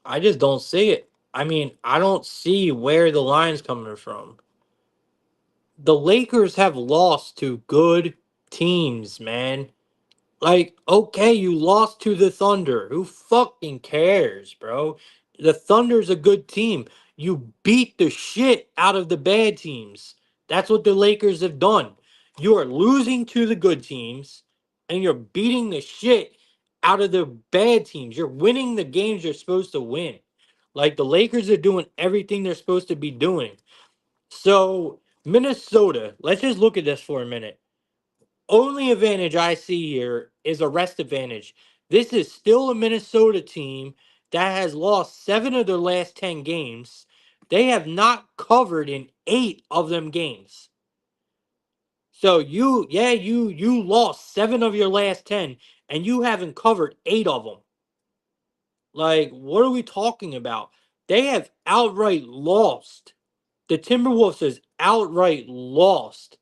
I just don't see it. I mean, I don't see where the line's coming from. The Lakers have lost to good teams, man. Like, okay, you lost to the Thunder. Who fucking cares, bro? The Thunder's a good team. You beat the shit out of the bad teams. That's what the Lakers have done. You are losing to the good teams, and you're beating the shit out of the bad teams. You're winning the games you're supposed to win. Like, the Lakers are doing everything they're supposed to be doing. So, Minnesota, let's just look at this for a minute. Only advantage I see here is a rest advantage. This is still a Minnesota team that has lost 7 of their last 10 games. They have not covered in 8 of them games. So you lost 7 of your last 10, and you haven't covered 8 of them. Like, what are we talking about? They have outright lost. The Timberwolves has outright lost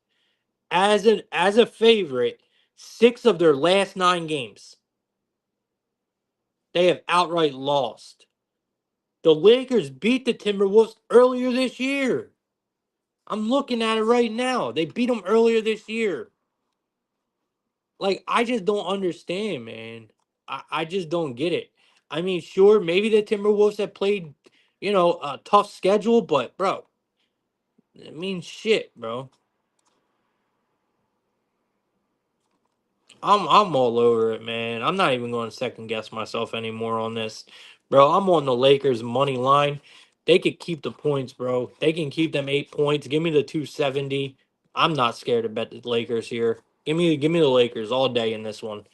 as a favorite 6 of their last 9 games. They have outright lost. The Lakers beat the Timberwolves earlier this year. I'm looking at it right now. They beat them earlier this year. Like, I just don't understand, man. I just don't get it. I mean, sure, maybe the Timberwolves have played, a tough schedule, but bro, it means shit, bro. I'm all over it, man. I'm not even going to second guess myself anymore on this, bro. I'm on the Lakers money line. They could keep the points, bro. They can keep them 8 points. Give me the 270. I'm not scared to bet the Lakers here. Give me the Lakers all day in this one.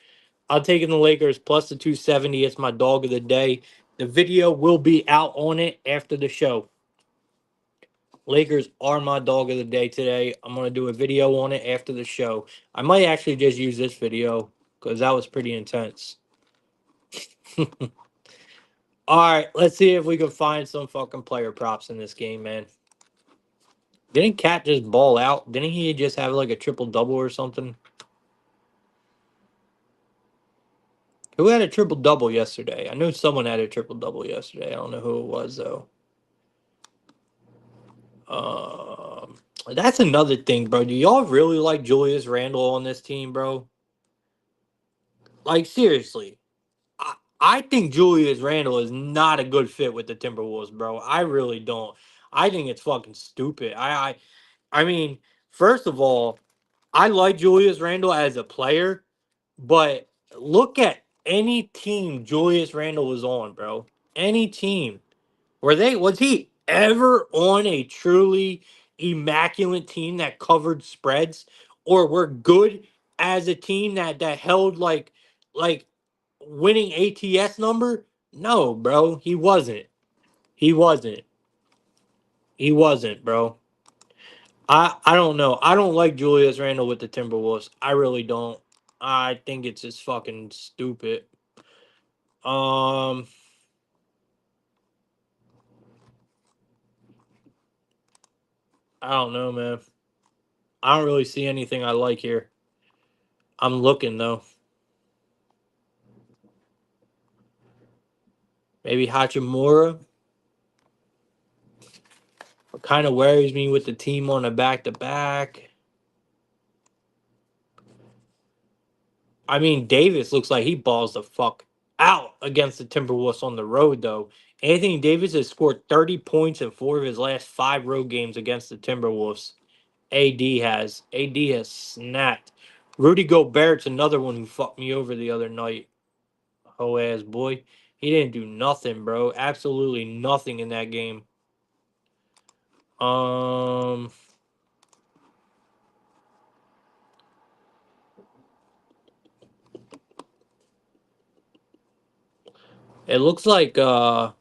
I'll take in the Lakers plus the 270. It's my dog of the day. The video will be out on it after the show. Lakers are my dog of the day today. I'm going to do a video on it after the show. I might actually just use this video because that was pretty intense. All right, let's see if we can find some fucking player props in this game, man. Didn't Cat just ball out? Didn't he just have like a triple double or something? Who had a triple double yesterday? I know someone had a triple double yesterday. I don't know who it was though. Um, that's another thing, bro. Do y'all really like Julius Randle on this team, bro? Like seriously, I think Julius Randle is not a good fit with the Timberwolves, bro. I really don't. I think it's fucking stupid. I mean, first of all, I like Julius Randle as a player, but look at any team Julius Randle was on, bro. Any team. Was he ever on a truly immaculate team that covered spreads or were good as a team that held like winning ATS number? No, bro, he wasn't. He wasn't. He wasn't, bro. I don't know. I don't like Julius Randle with the Timberwolves. I really don't. I think it's just fucking stupid. Um, I don't know, man. I don't really see anything I like here. I'm looking though. Maybe Hachimura. Kind of worries me with the team on a back to back. I mean, Davis looks like he balls the fuck out against the Timberwolves on the road, though. Anthony Davis has scored 30 points in 4 of his last 5 road games against the Timberwolves. AD has snapped. Rudy Gobert's another one who fucked me over the other night. Ho ass boy. He didn't do nothing, bro. Absolutely nothing in that game. Um, it looks like I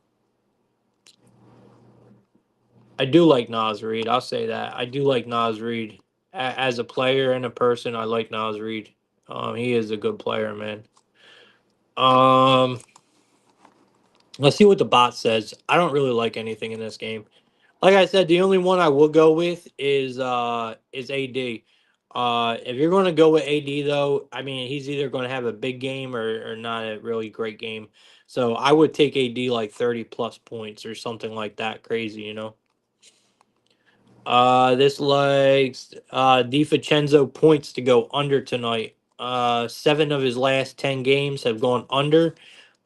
do like Nas Reed. I'll say that. I do like Nas Reed. As a player and a person, I like Nas Reed. He is a good player, man. Um, let's see what the bot says. I don't really like anything in this game. Like I said, the only one I will go with is AD. If you're going to go with AD though, I mean he's either going to have a big game or not a really great game. So I would take AD like 30 plus points or something like that. Crazy, you know. This likes DiFincenzo points to go under tonight. Seven of his last 10 games have gone under.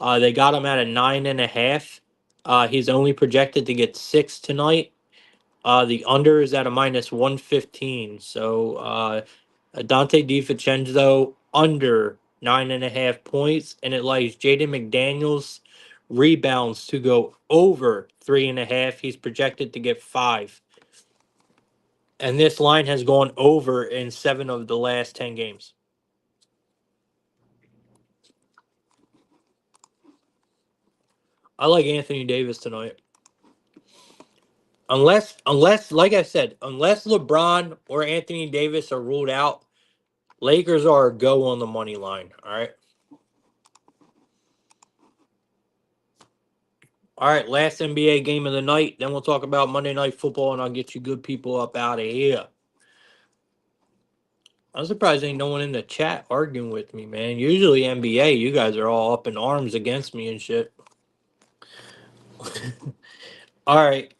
They got him at a 9.5. He's only projected to get six tonight. The under is at a minus 115. So Dante DiVincenzo under 9.5 points, and it likes Jaden McDaniels rebounds to go over 3.5. He's projected to get five. And this line has gone over in seven of the last 10 games. I like Anthony Davis tonight. Unless, like I said, unless LeBron or Anthony Davis are ruled out, Lakers are a go on the money line. All right. All right. Last NBA game of the night. Then we'll talk about Monday Night Football, and I'll get you good people up out of here. I'm surprised ain't no one in the chat arguing with me, man. Usually NBA, you guys are all up in arms against me and shit. All right.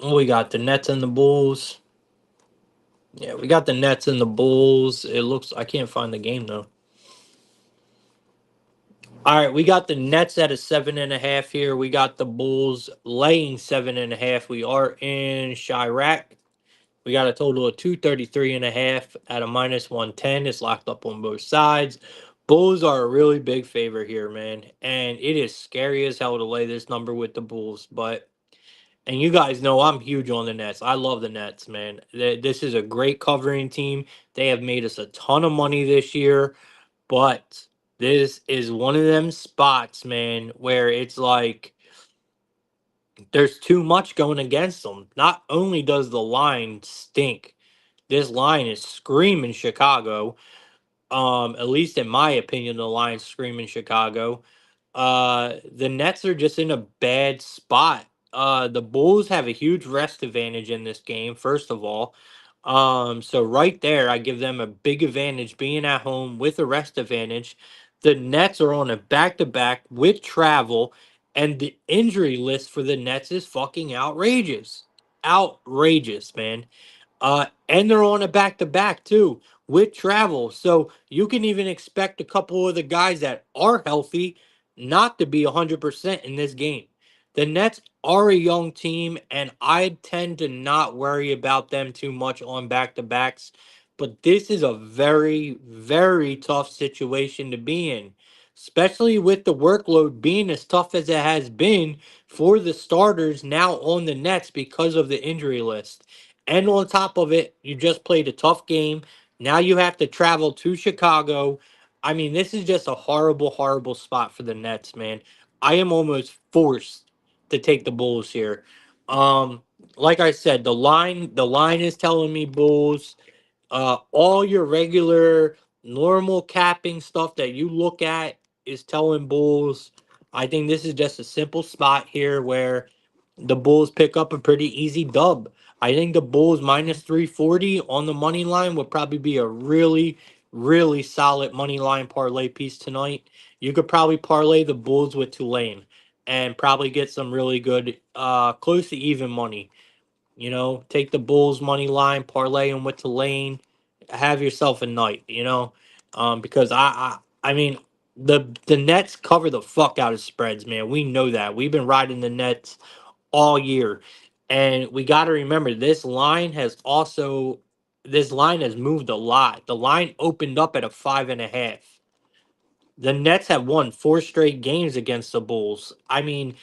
We got the Nets and the Bulls. Yeah, we got the Nets and the Bulls. It looks I can't find the game though. All right, we got the Nets at a 7.5 here. We got the Bulls laying 7.5. We are in Chirac. We got a total of 233.5 at a minus 110. It's locked up on both sides. Bulls are a really big favor here, man. And it is scary as hell to lay this number with the Bulls. And you guys know I'm huge on the Nets. I love the Nets, man. This is a great covering team. They have made us a ton of money this year. But this is one of them spots, man, where it's like there's too much going against them. Not only does the line stink, this line is screaming Chicago. At least in my opinion, the line's screaming Chicago. The Nets are just in a bad spot. The Bulls have a huge rest advantage in this game, first of all. So right there, I give them a big advantage being at home with a rest advantage. The Nets are on a back to back with travel, and the injury list for the Nets is fucking outrageous. Outrageous, man. And they're on a back to back too with travel. So you can even expect a couple of the guys that are healthy not to be 100% in this game. The Nets are a young team, and I tend to not worry about them too much on back to backs. But this is a very, very tough situation to be in, especially with the workload being as tough as it has been for the starters now on the Nets because of the injury list. And on top of it, you just played a tough game. Now you have to travel to Chicago. I mean, this is just a horrible, horrible spot for the Nets, man. I am almost forced to take the Bulls here. Um, like I said, the line is telling me Bulls. All your regular normal capping stuff that you look at is telling Bulls. I think this is just a simple spot here where the Bulls pick up a pretty easy dub. I think the Bulls minus 340 on the money line would probably be a really, really solid money line parlay piece tonight. You could probably parlay the Bulls with Tulane and probably get some really good, close to even money. Take the Bulls money line, parlay them with Tulane, have yourself a night. Because I mean the Nets cover the fuck out of spreads, man. We know that. We've been riding the Nets all year, and we got to remember this line has moved a lot. The line opened up at a 5.5. The Nets have won four straight games against the Bulls. I mean,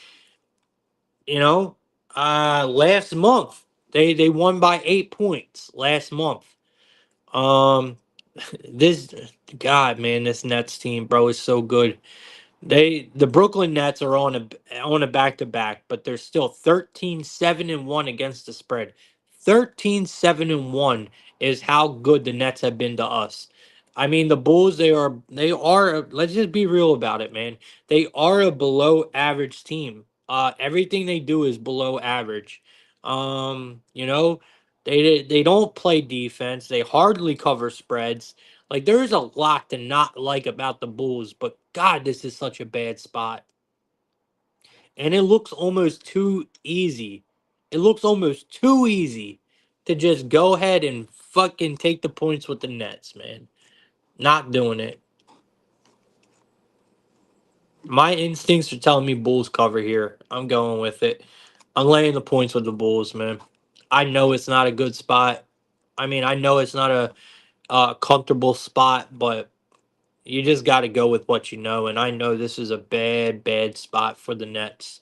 you know, last month they won by 8 points last month. Um, this God, man, this Nets team, bro, is so good. The Brooklyn Nets are on a back to back, but they're still 13-7-1 against the spread. 13-7-1 is how good the Nets have been to us. I mean, the Bulls, they are, let's just be real about it, man. They are a below average team. Everything they do is below average. You know, they don't play defense. They hardly cover spreads. Like, there is a lot to not like about the Bulls, but God, this is such a bad spot. And it looks almost too easy. It looks almost too easy to just go ahead and fucking take the points with the Nets, man. Not doing it. My instincts are telling me Bulls cover here. I'm going with it. I'm laying the points with the Bulls, man. I know it's not a good spot. I mean, I know it's not a comfortable spot, but you just got to go with what you know. And I know this is a bad, bad spot for the Nets.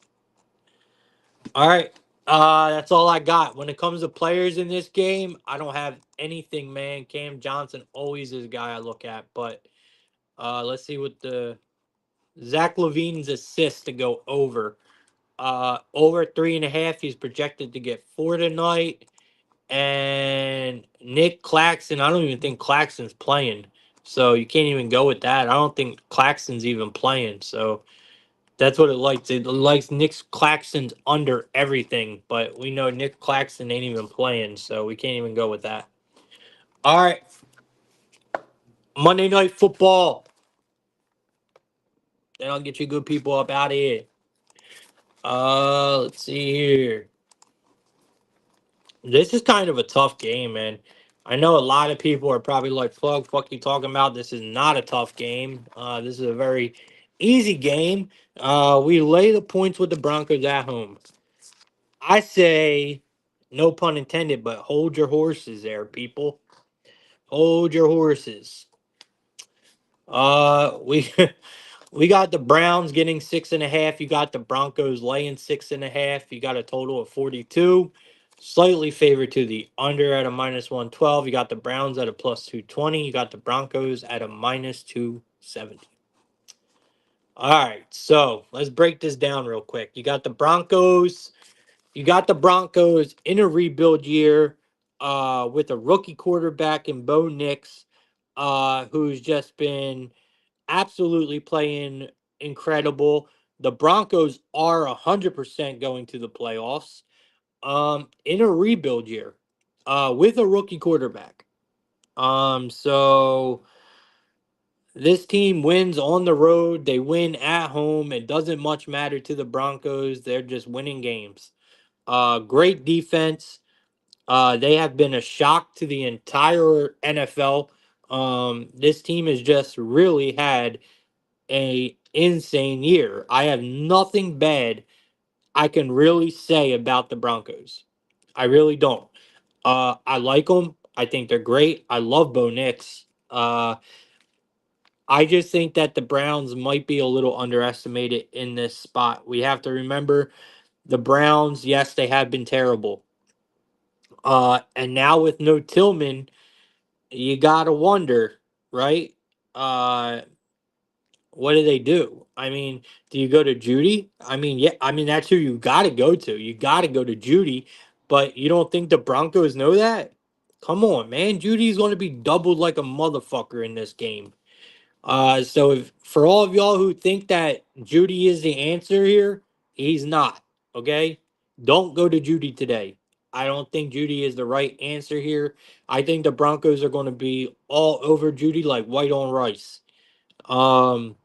All right. That's all I got. When it comes to players in this game, I don't have anything, man. Cam Johnson always is a guy I look at, but let's see what the Zach Levine's assist to go over. Over 3.5. He's projected to get 4 tonight. And Nick Claxton, I don't even think Claxton's playing. So you can't even go with that. I don't think Claxton's even playing. So that's what it likes. It likes Nick Claxton's under everything, but we know Nick Claxton ain't even playing, so we can't even go with that. All right. Monday Night Football. Then I'll get you good people up out of here. Let's see here. This is kind of a tough game, man. I know a lot of people are probably like, fuck you talking about? This is not a tough game. This is a very easy game. We lay the points with the Broncos at home. I say, no pun intended, but hold your horses there, people. Hold your horses. We we got the Browns getting 6.5. You got the Broncos laying 6.5. You got a total of 42. Slightly favored to the under at a -112. You got the Browns at a +220. You got the Broncos at a -270. All right, so let's break this down real quick. You got the Broncos in a rebuild year with a rookie quarterback in Bo Nix, who's just been absolutely playing incredible. The Broncos are 100% going to the playoffs in a rebuild year with a rookie quarterback. So this team wins on the road. They win at home. It doesn't much matter to the Broncos. They're just winning games. Great defense. They have been a shock to the entire NFL. This team has just really had a insane year. I have nothing bad I can really say about the Broncos. I really don't. I like them. I think they're great. I love Bo Nix. I just think that the Browns might be a little underestimated in this spot. We have to remember the Browns, yes, they have been terrible. And now with no Tillman, you gotta wonder, right? Uh, what do they do? I mean, do you go to Judy? I mean, yeah, I mean that's who you gotta go to. You gotta go to Judy, but you don't think the Broncos know that? Come on, man. Judy's gonna be doubled like a motherfucker in this game. So if for all of y'all who think that Judy is the answer here, he's not. Okay? Don't go to Judy today. I don't think Judy is the right answer here. I think the Broncos are going to be all over Judy like white on rice. Um,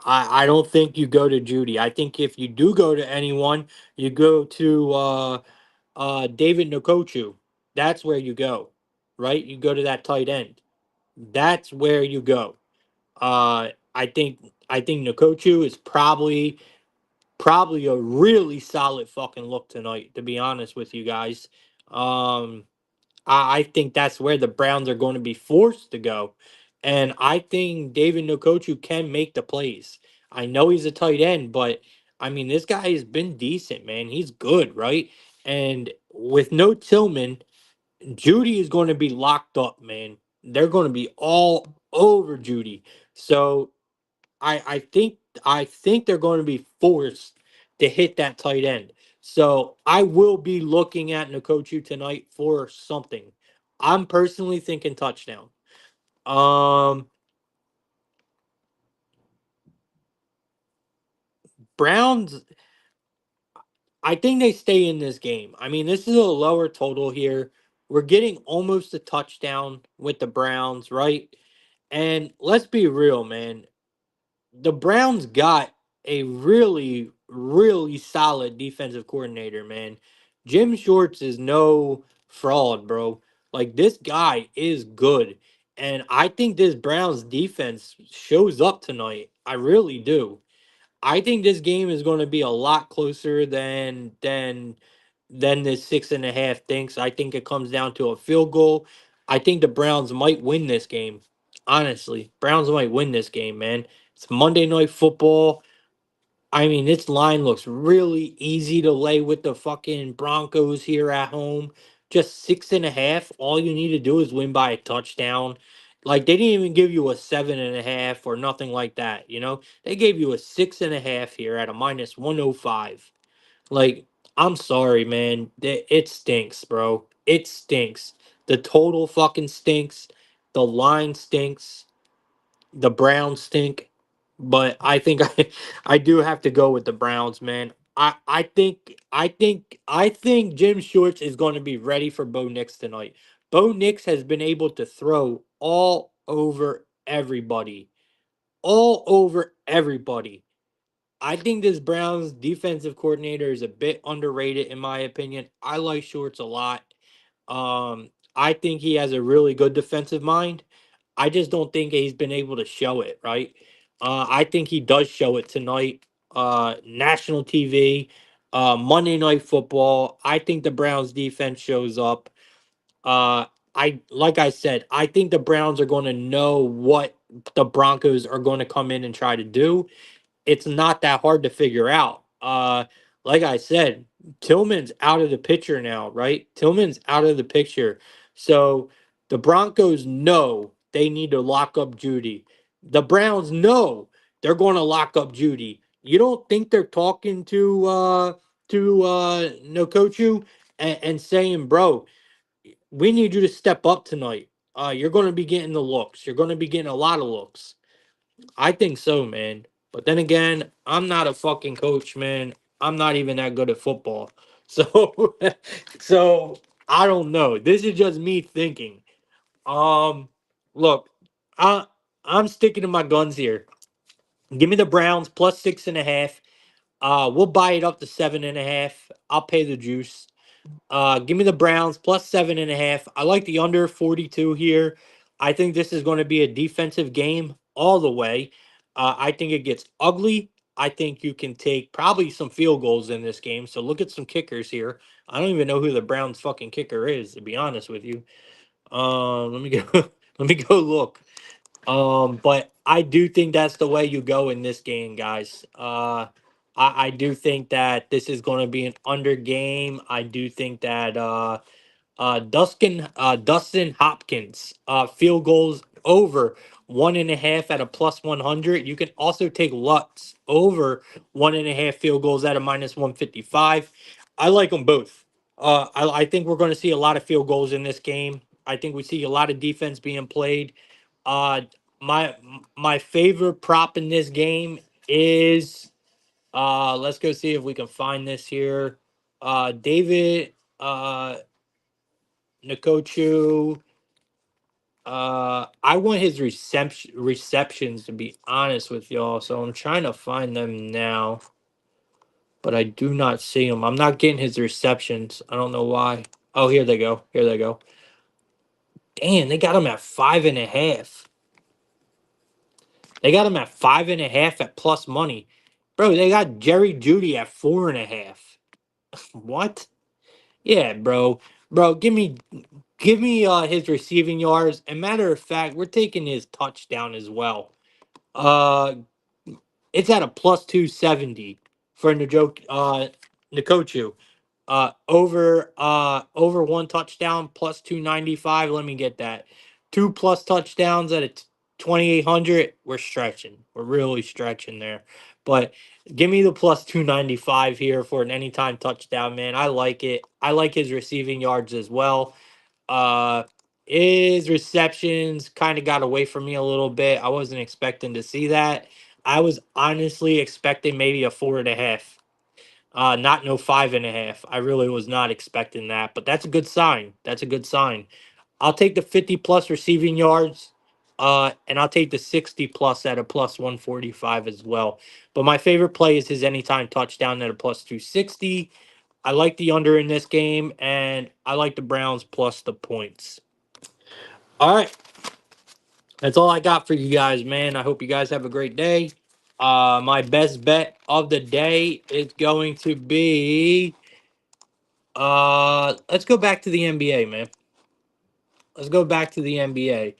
I don't think you go to Judy. I think if you do go to anyone, you go to David Nkochu. That's where you go, right? You go to that tight end. That's where you go. I think Nkochu is probably a really solid fucking look tonight. To be honest with you guys, um, I think that's where the Browns are going to be forced to go, and I think David Nkochu can make the plays. I know he's a tight end, but I mean this guy has been decent, man. He's good, right? And with no Tillman, Judy is going to be locked up, man. They're going to be all over Judy. So I think they're going to be forced to hit that tight end. So I will be looking at Nkochu tonight for something. I'm personally thinking touchdown. Um Browns, I think they stay in this game. I mean, this is a lower total here. We're getting almost a touchdown with the Browns, right? And let's be real, man. The Browns got a really, really solid defensive coordinator, man. Jim Shorts is no fraud, bro. Like this guy is good. And I think this Browns defense shows up tonight. I really do. I think this game is going to be a lot closer than this 6.5 thinks. I think it comes down to a field goal. I think the Browns might win this game. Honestly, Browns might win this game, man. It's Monday Night Football. I mean, this line looks really easy to lay with the fucking Broncos here at home. Just 6.5. All you need to do is win by a touchdown. Like they didn't even give you a 7.5 or nothing like that. They gave you a 6.5 here at a -105. Like, I'm sorry, man. It stinks, bro. It stinks. The total fucking stinks. The line stinks. The Browns stink, but I think I do have to go with the Browns, man. I think Jim Shorts is going to be ready for Bo Nix tonight. Bo Nix has been able to throw all over everybody, all over everybody. I think this Browns defensive coordinator is a bit underrated in my opinion. I like Shorts a lot. I think he has a really good defensive mind. I just don't think he's been able to show it, right? I think he does show it tonight. National TV, Monday Night Football. I think the Browns defense shows up. Uh, like I said, I think the Browns are going to know what the Broncos are going to come in and try to do. It's not that hard to figure out. Like I said, Tillman's out of the picture now, right? Tillman's out of the picture. So the Broncos know they need to lock up Judy. The Browns know they're going to lock up Judy. You don't think they're talking to Nokochu and saying, "Bro, we need you to step up tonight. You're going to be getting the looks. You're going to be getting a lot of looks." I think so, man. But then again, I'm not a fucking coach, man. I'm not even that good at football. So so I don't know. This is just me thinking. Um Look, I I'm sticking to my guns here. Give me the Browns plus 6.5. We'll buy it up to 7.5. I'll pay the juice. Give me the Browns plus 7.5. I like the under 42 here. I think this is going to be a defensive game all the way. I think it gets ugly. I think you can take probably some field goals in this game. So look at some kickers here. I don't even know who the Browns fucking kicker is, to be honest with you. Let me go. Let me go look. But I do think that's the way you go in this game, guys. I do think that this is going to be an under game. I do think that Dustin Hopkins field goals over 1.5 at a +100. You can also take Lutz over 1.5 field goals at a -155. I like them both. I think we're going to see a lot of field goals in this game. I think we see a lot of defense being played. Uh, my my favorite prop in this game is let's go see if we can find this here. David Nkochu. I want his receptions to be honest with y'all, so I'm trying to find them now, but I do not see them. I'm not getting his receptions. I don't know why. Oh, here they go. Here they go. Damn, they got him at 5.5. They got him at 5.5 at plus money. Bro, they got Jerry Judy at 4.5. What? Yeah, bro. Bro, give me his receiving yards. And matter of fact, we're taking his touchdown as well. Uh it's at a plus 270 for Nkochu. Over one touchdown plus 295. Let me get that. Two plus touchdowns at a 2800. We're stretching. We're really stretching there. But give me the plus 295 here for an anytime touchdown, man. I like it. I like his receiving yards as well. Uh his receptions kind of got away from me a little bit. I wasn't expecting to see that. I was honestly expecting maybe a 4.5. Not no 5.5. I really was not expecting that, but that's a good sign. That's a good sign. I'll take the 50 plus receiving yards, and I'll take the 60 plus at a plus 145 as well. But my favorite play is his anytime touchdown at a plus 260. I like the under in this game, and I like the Browns plus the points. All right. That's all I got for you guys, man. I hope you guys have a great day. My best bet of the day is going to be let's go back to the NBA, man. Let's go back to the NBA.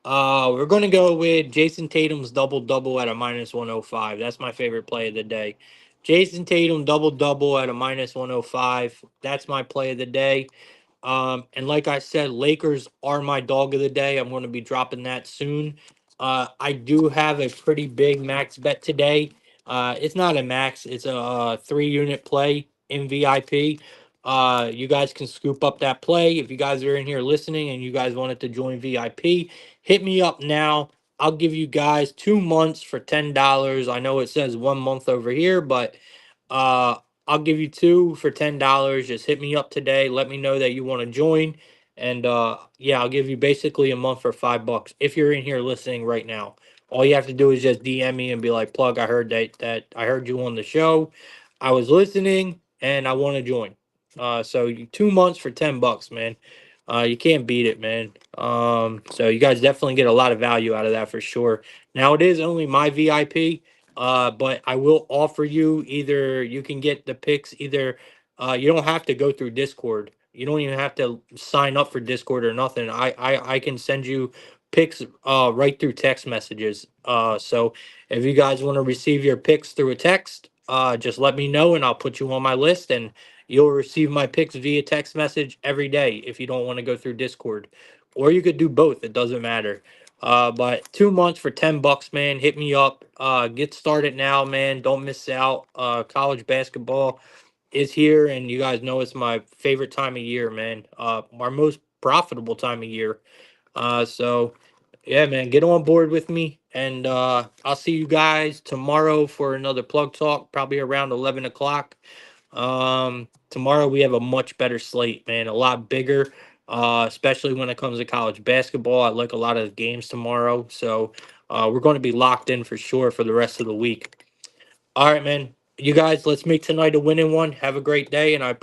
We're gonna go with Jason Tatum's double double at a minus 105. That's my favorite play of the day. Jason Tatum double double at a minus 105. That's my play of the day. And like I said, Lakers are my dog of the day. I'm going to be dropping that soon. I do have a pretty big max bet today. It's not a max, it's a 3 unit play in VIP. You guys can scoop up that play. If you guys are in here listening and you guys wanted to join VIP, hit me up now. I'll give you guys 2 months for $10. I know it says 1 month over here, but uh, I'll give you two for $10. Just hit me up today. Let me know that you want to join. And yeah, I'll give you basically a month for $5 if you're in here listening right now. All you have to do is just DM me and be like, "Plug, I heard that I heard you on the show. I was listening and I want to join." So 2 months for $10, man. You can't beat it, man. So you guys definitely get a lot of value out of that for sure. Now it is only my VIP. But I will offer you either you can get the picks either you don't have to go through Discord. You don't even have to sign up for Discord or nothing. I can send you picks right through text messages. So if you guys want to receive your picks through a text, just let me know and I'll put you on my list and you'll receive my picks via text message every day if you don't want to go through Discord. Or you could do both, it doesn't matter. But 2 months for $10, man. Hit me up. Get started now, man. Don't miss out. College basketball is here, and you guys know it's my favorite time of year, man. Our most profitable time of year. So yeah, man, get on board with me, and I'll see you guys tomorrow for another plug talk, probably around 11 o'clock. Tomorrow we have a much better slate, man, a lot bigger, especially when it comes to college basketball. I like a lot of games tomorrow, so we're going to be locked in for sure for the rest of the week. All right, man. You guys, let's make tonight a winning one. Have a great day, and I